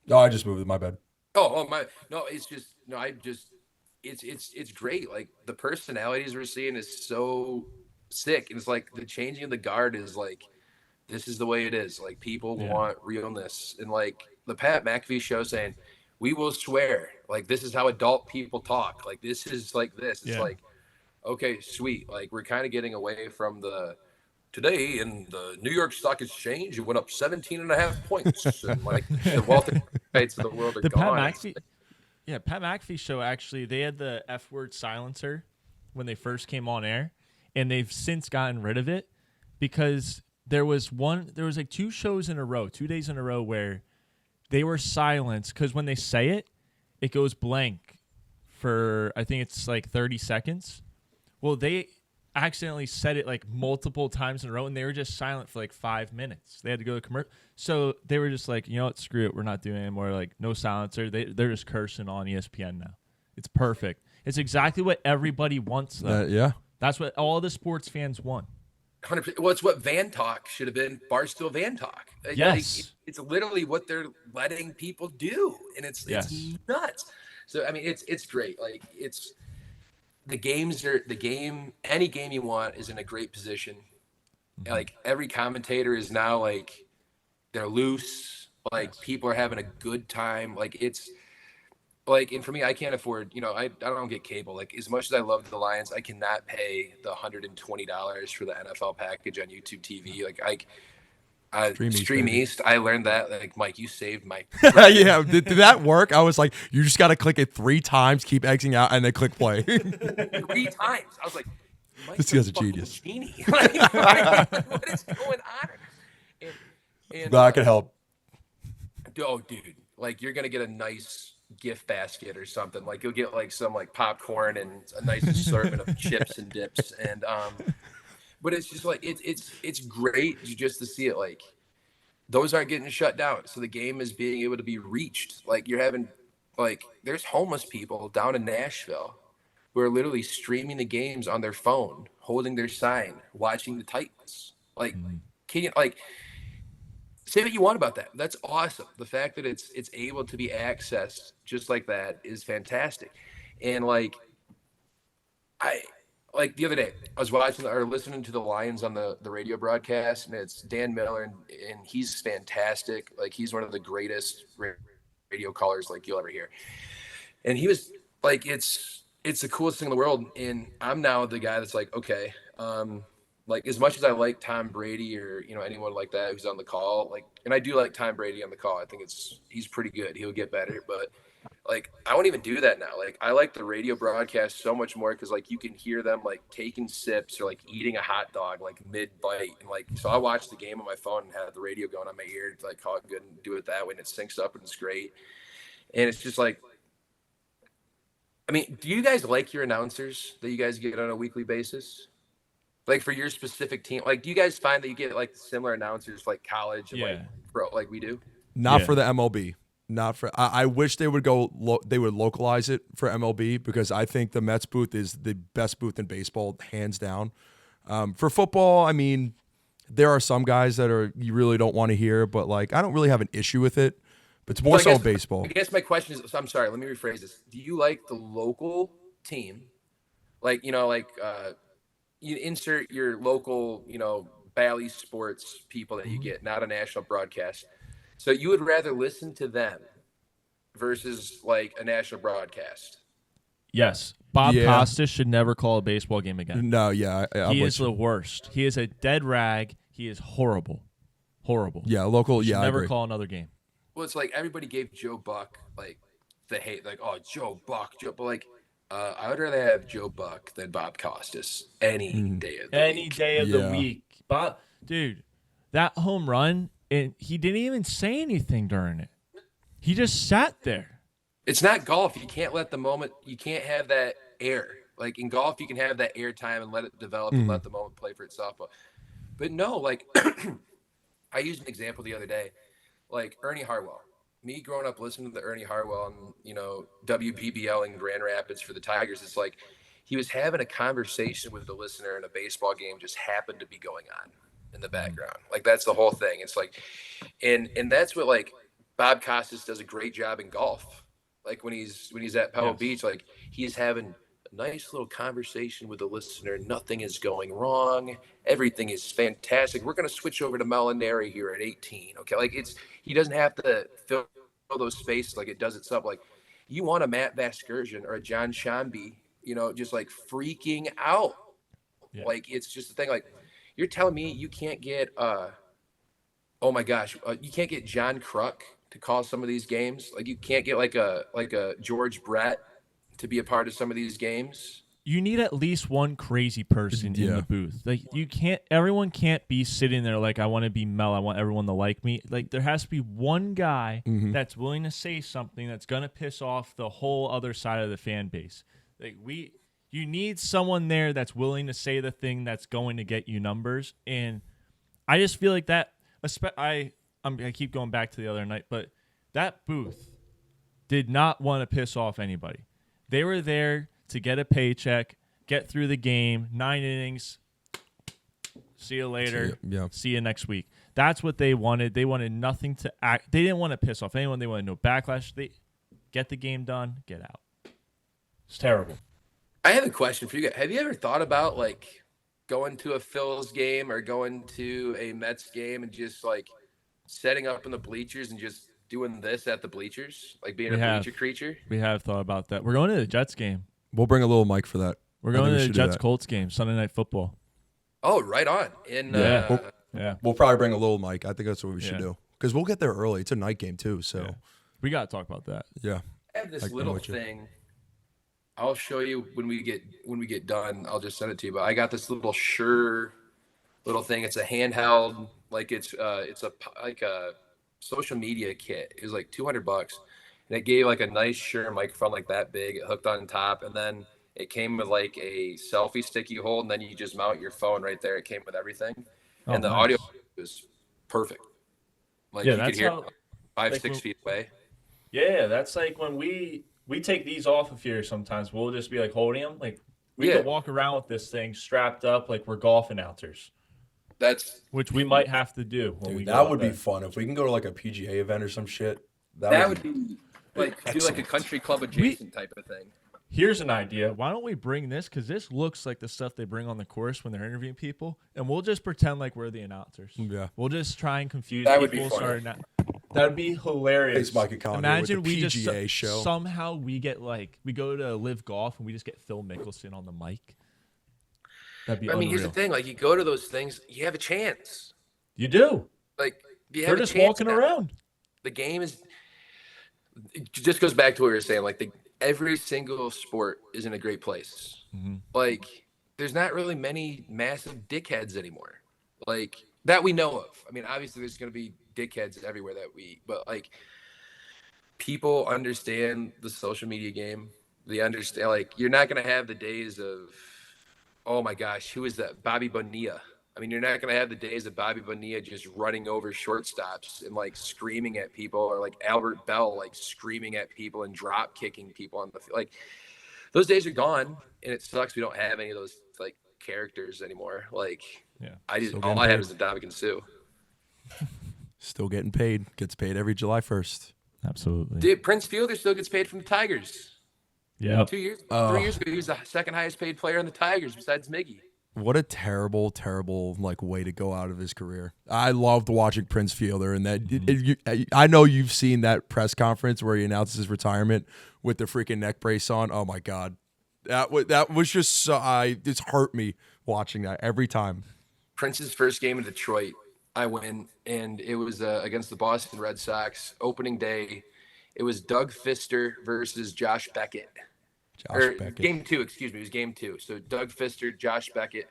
No, I just moved it. My bad. Oh my! No, it's just it's great. Like the personalities we're seeing is so sick, and it's like the changing of the guard is like this is the way it is. Like people want realness, and like the Pat McAfee show saying we will swear. Like this is how adult people talk. Like this is like this. It's like okay, sweet. Like we're kind of getting away from the. Today in the New York Stock Exchange, it went up 17.5 points. And like the Walter Whites of the world are gone. Pat McAfee show actually, they had the F word silencer when they first came on air, and they've since gotten rid of it because there was like 2 shows in a row, 2 days in a row where they were silenced because when they say it, it goes blank for I think it's like 30 seconds. Well, they accidentally said it like multiple times in a row, and they were just silent for like 5 minutes. They had to go to commercial, so they were just like, you know what, screw it, we're not doing it anymore. Like no silencer. They're just cursing on ESPN now. It's perfect. It's exactly what everybody wants, though. That's what all the sports fans want. 100%. Well, it's what Van Talk should have been. Barstool Van Talk. Yes, it's literally what they're letting people do, and it's nuts. So I mean, it's great. Like the game. Any game you want is in a great position. Like every commentator is now like they're loose. Like Yes. people are having a good time. Like it's like, and for me, I can't afford. I don't get cable. Like as much as I love the Lions, I cannot pay the $120 for the NFL package on YouTube TV. Stream East, Stream baby. East. I learned that. Like Mike, you saved my. Breakfast. Yeah, did that work? I was like, you just got to click it 3 times, keep Xing out, and then click play. 3 times. I was like, Mike's This guy's a fucking genius. genie. What is going on? And I can help. oh, dude, like you're gonna get a nice gift basket or something. Like you'll get like some like popcorn and a nice assortment of chips and dips. And but it's just like it's great just to see it. Like those aren't getting shut down, so the game is being able to be reached. Like you're having like there's homeless people down in Nashville who are literally streaming the games on their phone, holding their sign, watching the Titans. Like, can you like say what you want about that? That's awesome. The fact that it's able to be accessed just like that is fantastic. And like I like the other day, I was watching or listening to the Lions on the radio broadcast, and it's Dan Miller, and he's fantastic. Like he's one of the greatest radio callers like you'll ever hear. And he was like, it's the coolest thing in the world. And I'm now the guy that's like, okay, like as much as I like Tom Brady or anyone like that who's on the call, like, and I do like Tom Brady on the call. I think he's pretty good. He'll get better, but like I won't even do that now. Like I like the radio broadcast so much more because like you can hear them like taking sips or like eating a hot dog like mid bite, and like so I watch the game on my phone and have the radio going on my ear to like call it good and do it that way, and it syncs up and it's great. And it's just like, I mean, do you guys like your announcers that you guys get on a weekly basis? Like for your specific team, like do you guys find that you get like similar announcers like college and like pro like we do? Not Yeah. for the MLB. Not for. I wish they would go. They would localize it for MLB because I think the Mets booth is the best booth in baseball, hands down. For football, I mean, there are some guys that you really don't want to hear, but like I don't really have an issue with it. But it's more so in baseball. I guess my question is, so I'm sorry, let me rephrase this. Do you like the local team? Like, you insert your local, Bally Sports people that you get, not a national broadcast. So you would rather listen to them versus like a national broadcast? Yes. Bob Yeah. Costas should never call a baseball game again. No, yeah, He is the worst. He is a dead rag. He is horrible. Horrible. Yeah, local. Should Yeah, I never agree. call another game. Well, it's like everybody gave Joe Buck like the hate, like, oh, Joe Buck, Joe, but like I would rather have Joe Buck than Bob Costas any day of the Any week. day of the Yeah. week. Bob, dude, that home run, and he didn't even say anything during it. He just sat there. It's not golf. You can't let the moment. You can't have that air. Like in golf, you can have that air time and let it develop and let the moment play for itself. But no, like I used an example the other day, like Ernie Harwell. Me growing up listening to the Ernie Harwell and WBBL in Grand Rapids for the Tigers, it's like he was having a conversation with the listener, and a baseball game just happened to be going on in the background. Like that's the whole thing. It's like, and that's what like Bob Costas does a great job in golf. Like when he's at Pebble Beach, like he's having a nice little conversation with the listener. Nothing is going wrong. Everything is fantastic. We're going to switch over to Molinari here at 18. Okay. Like he doesn't have to fill those spaces like it does itself. Like you want a Matt Vasgersian or a John Shambi, just like freaking out. Yeah. Like it's just the thing. Like you're telling me you can't get, oh my gosh, you can't get John Kruk to call some of these games. Like you can't get like a George Brett to be a part of some of these games. You need at least one crazy person in the booth. Like everyone can't be sitting there like, I want to be Mel, I want everyone to like me. Like there has to be one guy that's willing to say something that's going to piss off the whole other side of the fan base. Like you need someone there that's willing to say the thing that's going to get you numbers. And I just feel like that, I keep going back to the other night, but that booth did not want to piss off anybody. They were there to get a paycheck, get through the game, 9 innings, see you later, see you next week. That's what they wanted. They wanted nothing to act. They didn't want to piss off anyone. They wanted no backlash. They get the game done, get out. It's terrible. I have a question for you guys. Have you ever thought about like going to a Phil's game or going to a Mets game and just like setting up in the bleachers and just doing this at the bleachers, like being bleacher creature? We have thought about that. We're going to the Jets game. We'll bring a little mic for that. We're going to the Jets Colts game, Sunday Night Football. Oh, right on. We'll probably bring a little mic. I think that's what we should do because we'll get there early. It's a night game too, so we got to talk about that. Yeah. I have this little thing. I'll show you when we get done. I'll just send it to you. But I got this little Shure little thing. It's a handheld, like it's a social media kit. It was like $200, and it gave like a nice Shure microphone like that big. It hooked on top, and then it came with like a selfie stick you hold, and then you just mount your phone right there. It came with everything, and the audio was perfect. Like you could hear 5-6 feet away. Yeah, that's like when we take these off of here sometimes. We'll just be like holding them. Like we could walk around with this thing strapped up like we're golf announcers. Which we might have to do when we go. That would be fun. If we can go to like a PGA event or some shit. That would be like excellent. Do like a country club adjacent type of thing. Here's an idea. Why don't we bring this? Because this looks like the stuff they bring on the course when they're interviewing people. And we'll just pretend like we're the announcers. Yeah. We'll just try and confuse people. Would be funny. That would be hilarious. Imagine we PGA just show. Somehow we get like we go to Live Golf and we just get Phil Mickelson on the mic. That'd be. I mean, here's the thing: like you go to those things, you have a chance. You do. Like you have. They're just walking around. The game is. It just goes back to what we were saying. Like every single sport is in a great place. Mm-hmm. Like there's not really many massive dickheads anymore. Like that we know of. I mean, obviously there's going to be dickheads everywhere but like people understand the social media game. They understand, like, you're not going to have the days of, oh my gosh, who is that? Bobby Bonilla. I mean, you're not going to have the days of Bobby Bonilla just running over shortstops and like screaming at people, or like Albert Bell, like screaming at people and drop kicking people on the field. Like those days are gone, and it sucks. We don't have any of those like characters anymore. Like, all I have is a Dominican Sue. Still getting paid. Gets paid every July 1st. Absolutely. Dude, Prince Fielder still gets paid from the Tigers. Yeah. 3 years ago, he was the second highest paid player in the Tigers besides Miggy. What a terrible, terrible like way to go out of his career. I loved watching Prince Fielder, and that I know you've seen that press conference where he announced his retirement with the freaking neck brace on. Oh my God, that was just so. It's hurt me watching that every time. Prince's first game in Detroit, I went, and it was against the Boston Red Sox opening day. It was Doug Fister versus Josh Beckett. Game 2, excuse me. It was game 2. So Doug Fister, Josh Beckett.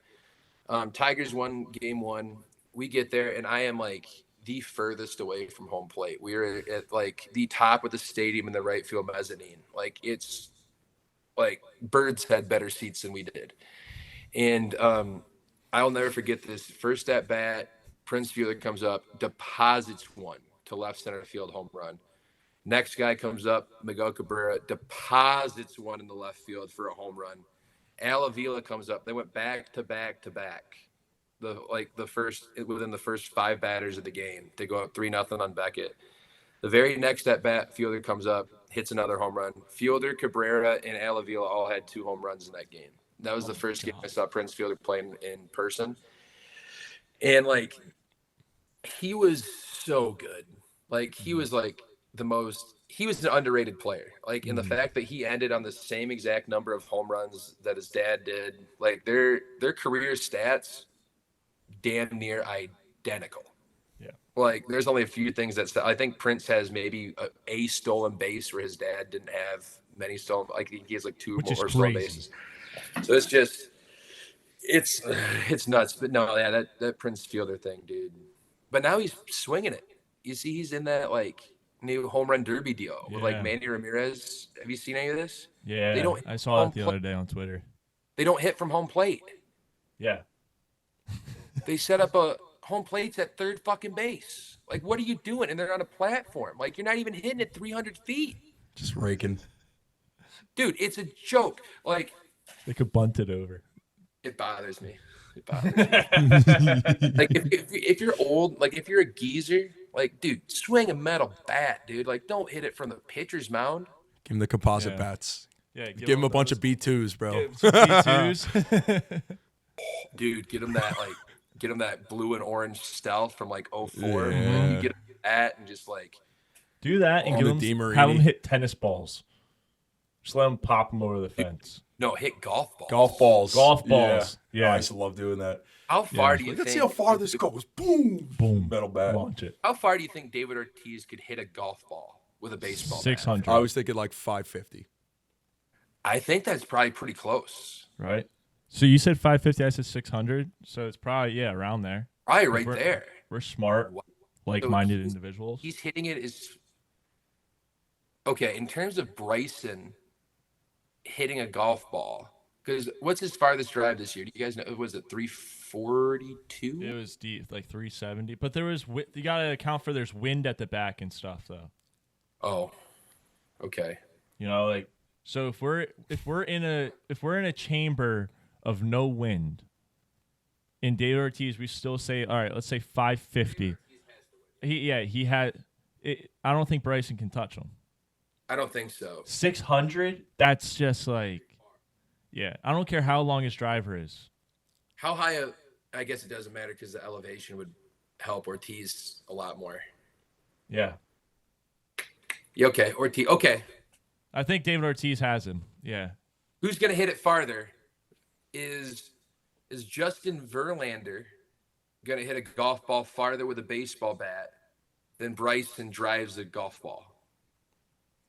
Tigers won game 1. We get there, and I am like the furthest away from home plate. We were at like the top of the stadium in the right field mezzanine. Like it's like birds had better seats than we did. And I'll never forget this. First at bat, Prince Fielder comes up, deposits one to left center field home run. Next guy comes up, Miguel Cabrera, deposits one in the left field for a home run. Al Avila comes up. They went back to back to back. Within the first 5 batters of the game, they go up 3-0 on Beckett. The very next at bat, Fielder comes up, hits another home run. Fielder, Cabrera, and Al Avila all had 2 home runs in that game. That was the first game I saw Prince Fielder playing in person. And like, he was so good. Like, he was like he was an underrated player. Like, in the fact that he ended on the same exact number of home runs that his dad did, like their career stats damn near identical. Yeah. Like, there's only a few things I think Prince has maybe a stolen base where his dad didn't have many stolen. Like, he has like 2 more stolen bases. So it's nuts. But no, yeah, that Prince Fielder thing, dude. But now he's swinging it. You see, he's in that like new home run derby deal with like Manny Ramirez. Have you seen any of this? Yeah, I saw it the other day on Twitter. They don't hit from home plate. Yeah. They set up a home plates at third fucking base. Like, what are you doing? And they're on a platform. Like, you're not even hitting it 300 feet. Just raking. Dude, it's a joke. Like, they could bunt it over. It bothers me. Like, if you're old, like if you're a geezer, like, dude, swing a metal bat, dude. Like, don't hit it from the pitcher's mound. Give him the composite Yeah. bats. Yeah, Give him a bunch of B2s, bro. Give him some B2s. Dude, get him that blue and orange stealth from like 04. Yeah. Like, you get him that and just like, Do that and On give the him, DeMarini. have him hit tennis balls. Just let him pop them over the fence. no, hit golf balls. Golf balls. Golf balls. Yeah. Yeah. I used to love doing that. How far do you Like, think? let's see how far this goes. Boom. Boom. Metal bat. Launch it. How far do you think David Ortiz could hit a golf ball with a baseball bat? 600. I was thinking like 550. I think that's probably pretty close. Right? So you said 550, I said 600. So it's probably, around there. Probably right We're- there. We're smart, like-minded individuals. He's hitting it is okay in terms of Bryson hitting a golf ball. Because what's his farthest drive this year? Do you guys know? Was it 342? It was deep, like 370. But there was, you got to account for there's wind at the back and stuff, though. Oh, okay. You know, like, so if we're in a chamber of no wind, in David Ortiz, we still say, all right, let's say 550. He had. I don't think Bryson can touch him. I don't think so. 600. That's just like, I don't care how long his driver is. How high? I guess it doesn't matter because the elevation would help Ortiz a lot more. Yeah, Yeah, okay, Ortiz. Okay, I think David Ortiz has him. Yeah. who's gonna hit it farther? Is Justin Verlander gonna hit a golf ball farther with a baseball bat than Bryson drives a golf ball?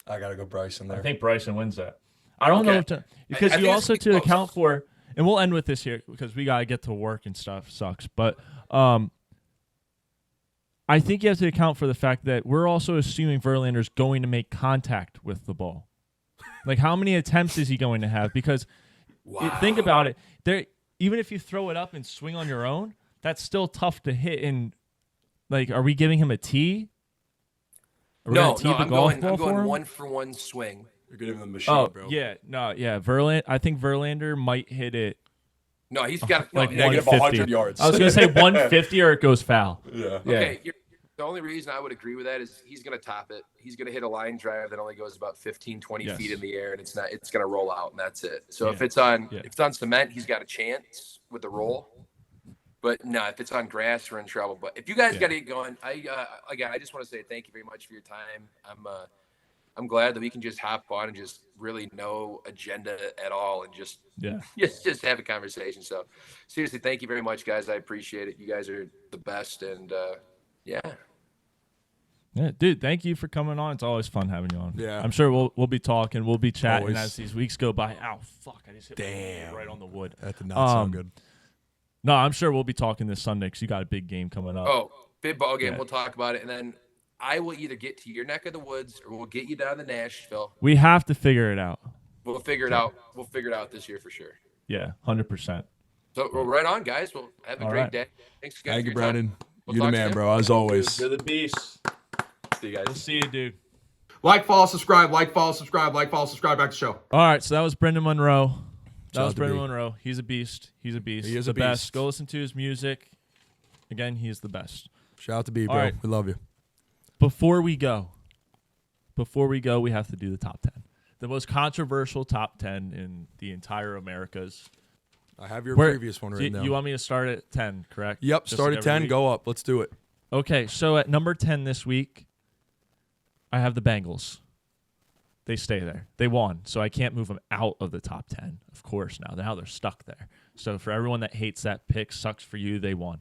I gotta go Bryson there. I think Bryson wins that. I don't know Okay. if to, because I you think it's also pretty to close. account for, and we'll end with this here because we gotta get to work and stuff. Sucks, but I think you have to account for the fact that we're also assuming Verlander's going to make contact with the ball. Like, how many attempts is he going to have? Because think about it, there. Even if you throw it up and swing on your own, that's still tough to hit. And like, are we giving him a tee? Are we gonna tee the I'm golf going. ball I'm for going him? 1-for-1 swing. You're giving the machine, Oh, bro. I think Verlander might hit it No, he's got like no, Negative 150. 100 yards. I was gonna say 150 or it goes foul. Yeah. Okay, the only reason I would agree with that is he's going to top it. He's going to hit a line drive that only goes about 15, 20 Yes. feet in the air, and it's going to roll out, and that's it. So if Yeah. it's on Yeah. if it's on cement, he's got a chance with the roll. But no, if it's on grass, we're in trouble. But if you guys got to get going, I just want to say thank you very much for your time. I'm glad that we can just hop on and just really no agenda at all and just just have a conversation. So seriously, thank you very much, guys. I appreciate it. You guys are the best, and yeah, dude, thank you for coming on. It's always fun having you on. Yeah. I'm sure we'll be talking, we'll be chatting Always. as these weeks go by. Ow, fuck! I just hit my Damn. hand right on the wood. That did not sound good. No, I'm sure we'll be talking this Sunday because you got a big game coming up. Oh, big ball game. Yeah. We'll talk about it, and then I will either get to your neck of the woods or we'll get you down to Nashville. We have to figure it out. We'll figure it out. We'll figure it out this year for sure. Yeah, 100%. So well, right on, guys. Well, have a All great right. day. Thanks, guys. Thank for you, your time. Brenden. We'll You the talk man, soon. bro, as always. You're the beast. See you guys. We'll see you, dude. Like, follow, subscribe, like, follow, subscribe, like, follow, subscribe. Back to the show. All right, so that was Brenden Monroe. That Shout was out to Brenden B. Monroe. He's a beast. He's a beast. He is the a best. beast. Go listen to his music. Again, he's the best. Shout out to B, All bro. right. We love you. Before we go, we have to do the top 10. The most controversial top 10 in the entire Americas. I have your Where- previous one right now. You want me to start at 10, correct? Yep, Just start like at every 10, week? go up. Let's do it. Okay, so at number 10 this week, I have the Bengals. They stay there. They won, so I can't move them out of the top 10, of course, now they're stuck there. So for everyone that hates that pick, sucks for you, they won.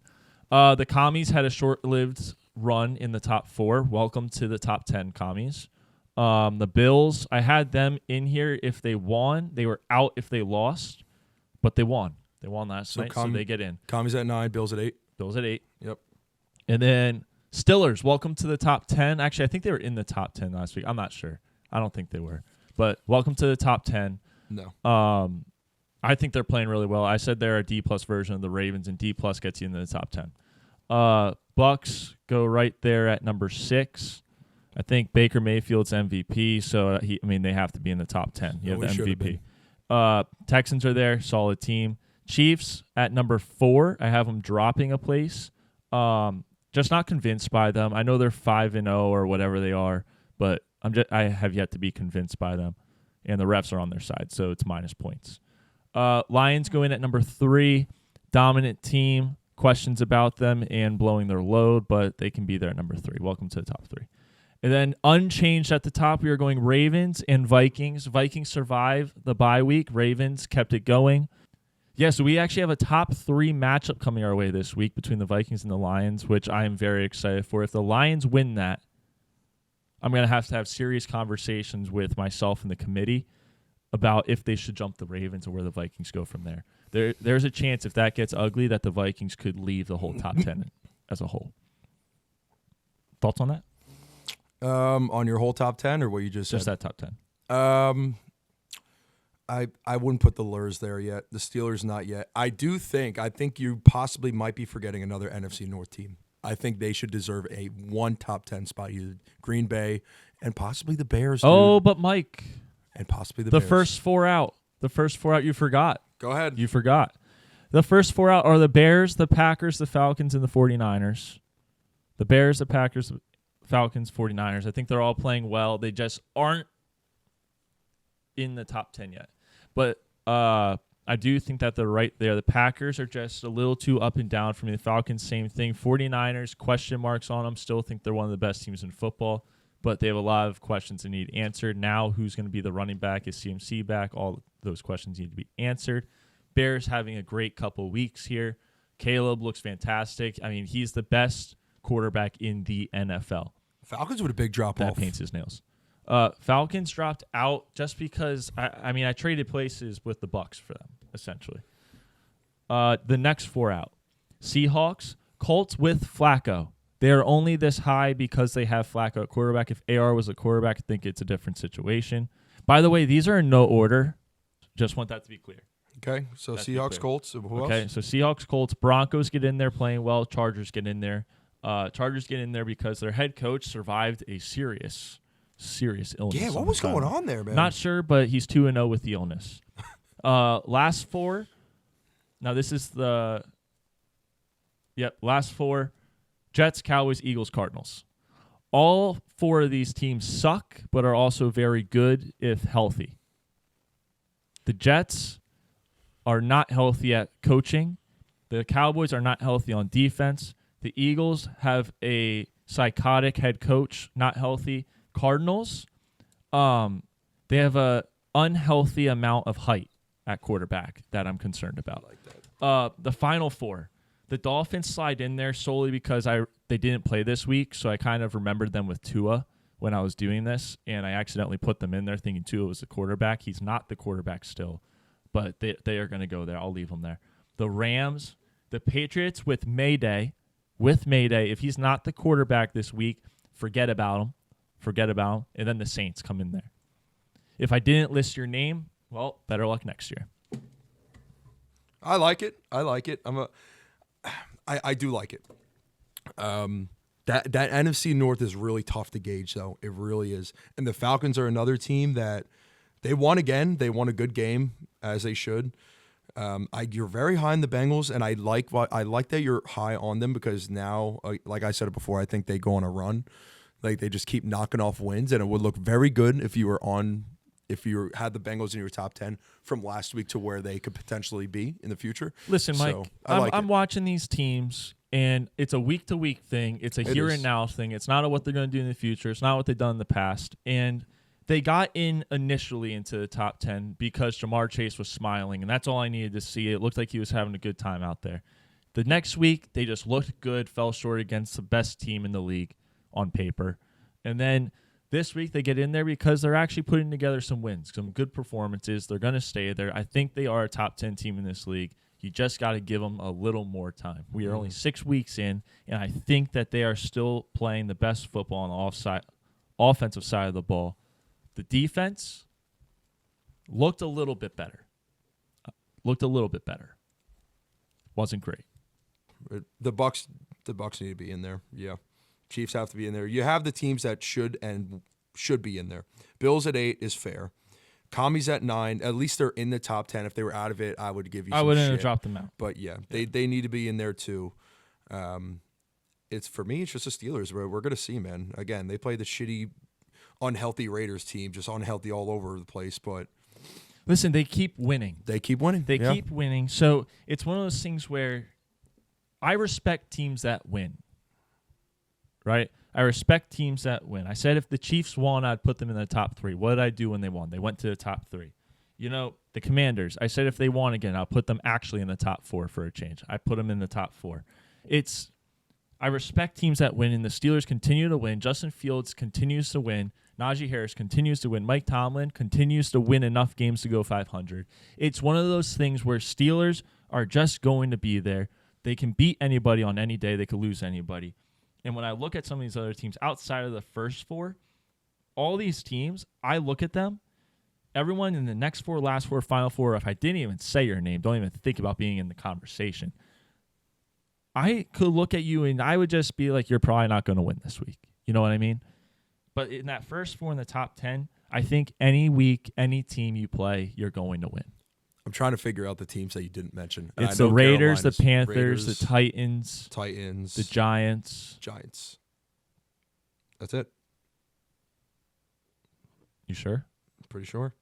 The Commies had a short-lived run in the top 4. Welcome to the top 10, Commies. The Bills, I had them in here if they won. They were out if they lost, but they won. They won last night, so they get in. Commies at 9, Bills at 8. Bills at 8. Yep. And then Stillers, welcome to the top 10. Actually, I think they were in the top 10 last week. I'm not sure. I don't think they were. But welcome to the top 10. No. I think they're playing really well. I said they're a D-plus version of the Ravens, and D-plus gets you into the top 10. Bucks go right there at number 6. I think Baker Mayfield's MVP, so they have to be in the top 10. You have we the should have MVP. Texans are there, solid team. Chiefs at number 4. I have them dropping a place. Just not convinced by them. I know they're 5-0 or whatever they are, but I have yet to be convinced by them, and the refs are on their side, so it's minus points. Lions go in at number 3, dominant team. Questions about them and blowing their load, but they can be there at number 3. Welcome to the top 3. And then unchanged at the top, we are going Ravens and Vikings. Vikings survive the bye week. Ravens kept it going. Yeah, so we actually have a top 3 matchup coming our way this week between the Vikings and the Lions, which I am very excited for. If the Lions win that, I'm going to have serious conversations with myself and the committee about if they should jump the Ravens or where the Vikings go from there. There's a chance if that gets ugly that the Vikings could leave the whole top 10 as a whole. Thoughts on that? On your whole top 10 or what you just said? Just that top 10. I wouldn't put the Lurs there yet. The Steelers not yet. I think you possibly might be forgetting another NFC North team. I think they should deserve a one top 10 spot. Either Green Bay and possibly the Bears. Dude. Oh, but Mike. And possibly the Bears. The first 4 out. The first 4 out you forgot. Go ahead. You forgot. The first 4 out are the Bears, the Packers, the Falcons, and the 49ers. The Bears, the Packers, the Falcons, 49ers. I think they're all playing well. They just aren't in the top 10 yet. But I do think that they're right there. The Packers are just a little too up and down for me. The Falcons, same thing. 49ers, question marks on them. Still think they're one of the best teams in football, but they have a lot of questions that need answered. Now, who's going to be the running back? Is CMC back? All those questions need to be answered. Bears having a great couple weeks here. Caleb looks fantastic. I mean, he's the best quarterback in the NFL. Falcons with a big drop that off. That paints his nails. Falcons dropped out just because, I traded places with the Bucs for them, essentially. The next 4 out. Seahawks, Colts with Flacco. They are only this high because they have Flacco at quarterback. If AR was a quarterback, I think it's a different situation. By the way, these are in no order. Just want that to be clear. Okay, so Seahawks, Colts. Who else? Okay, so Seahawks, Colts, Broncos get in there playing well. Chargers get in there. Chargers get in there because their head coach survived a serious illness. Yeah, what was going on there, man? Not sure, but he's 2-0 with the illness. Last 4. Now this is last 4. Jets, Cowboys, Eagles, Cardinals. All 4 of these teams suck, but are also very good if healthy. The Jets are not healthy at coaching. The Cowboys are not healthy on defense. The Eagles have a psychotic head coach, not healthy. Cardinals, they have a unhealthy amount of height at quarterback that I'm concerned about. I like that. The final 4. The Dolphins slide in there solely because they didn't play this week, so I kind of remembered them with Tua when I was doing this, and I accidentally put them in there thinking Tua was the quarterback. He's not the quarterback still, but they are going to go there. I'll leave them there. The Rams, the Patriots with Mayday. If he's not the quarterback this week, forget about him. And then the Saints come in there. If I didn't list your name, well, better luck next year. I like it. I do like it. That NFC North is really tough to gauge, though. It really is. And the Falcons are another team that they won again. They won a good game, as they should. You're very high on the Bengals, and I like that you're high on them because now, like I said it before, I think they go on a run. Like they just keep knocking off wins, and it would look very good if you had the Bengals in your top 10 from last week to where they could potentially be in the future. Listen, Mike, so, I'm watching these teams, and it's a week-to-week thing. It's a here and now thing. It's not what they're going to do in the future. It's not what they've done in the past. And they got in initially into the top 10 because Jamar Chase was smiling, and that's all I needed to see. It looked like he was having a good time out there. The next week, they just looked good, fell short against the best team in the league on paper. And then this week, they get in there because they're actually putting together some wins, some good performances. They're going to stay there. I think they are a top 10 team in this league. You just got to give them a little more time. We are only 6 weeks in, and I think that they are still playing the best football on the offensive side of the ball. The defense looked a little bit better. Wasn't great. The Bucs need to be in there. Yeah. Chiefs have to be in there. You have the teams that should be in there. Bills at 8 is fair. Commies at 9. At least they're in the top 10. If they were out of it, I would give you some I wouldn't have shit. dropped them out. But yeah, they need to be in there too. It's for me, it's just the Steelers. We're going to see, man. Again, they play the shitty unhealthy Raiders team, just unhealthy all over the place. But listen, they keep winning. they keep winning. They keep winning. So it's one of those things where I respect teams that win. Right? I respect teams that win. I said if the Chiefs won, I'd put them in the top 3. What did I do when they won? They went to the top 3. You know, the Commanders, I said if they won again, I'll put them actually in the top 4 for a change. I put them in the top 4. I respect teams that win, and the Steelers continue to win. Justin Fields continues to win. Najee Harris continues to win. Mike Tomlin continues to win enough games to go 500. It's one of those things where Steelers are just going to be there. They can beat anybody on any day. They could lose anybody. And when I look at some of these other teams outside of the first 4, all these teams, I look at them, everyone in the next 4, last 4, final 4, if I didn't even say your name, don't even think about being in the conversation. I could look at you and I would just be like, you're probably not going to win this week. You know what I mean? But in that first 4 in the top 10, I think any week, any team you play, you're going to win. I'm trying to figure out the teams that you didn't mention. And It's I the know Raiders, the Carolina's Panthers, Raiders, the Titans, the Giants. Giants. That's it. You sure? Pretty sure.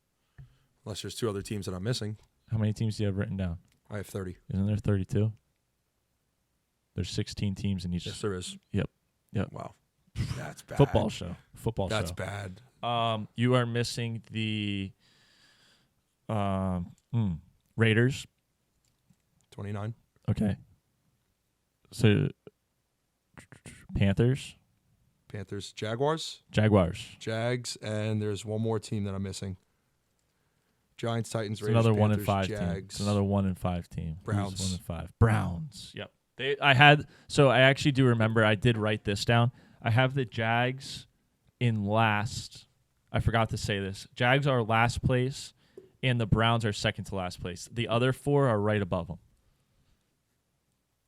Unless there's 2 other teams that I'm missing. How many teams do you have written down? I have 30. Isn't there 32? There's 16 teams in each. Yes, there is. Yep. Wow. That's bad. Football show. That's bad. You are missing the Raiders. 29. Okay. So Panthers, Jaguars, Jags, and there's one more team that I'm missing. Giants, Titans, it's Raiders, another Panthers, 1 and 5 Jags. team. It's another 1 and 5 team. Browns. Who's 1 and 5. Browns. Yep. I actually do remember. I did write this down. I have the Jags in last. I forgot to say this. Jags are last place, and the Browns are second to last place. The other 4 are right above them.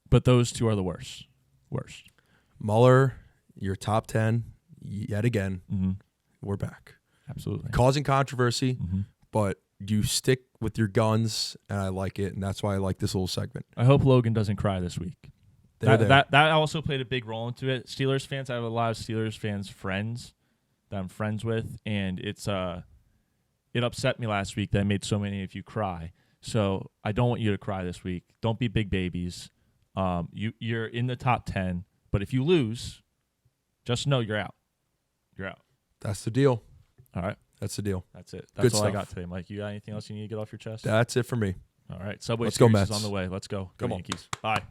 But those 2 are the worst. Mueller, your top 10 yet again. Mm-hmm. We're back. Absolutely. Causing controversy, Mm-hmm. but you stick with your guns, and I like it, and that's why I like this little segment. I hope Logan doesn't cry this week. They're there. That also played a big role into it. Steelers fans, I have a lot of Steelers fans friends that I'm friends with, and it upset me last week that I made so many of you cry. So I don't want you to cry this week. Don't be big babies. You're in the top 10, but if you lose, just know you're out. You're out. That's the deal. All right. That's the deal. That's it. That's Good all I stuff. got today, Mike. You got anything else you need to get off your chest? That's it for me. All right. Subway Let's go, Series is Mets. on the way. Let's go. Come on. Yankees. Bye.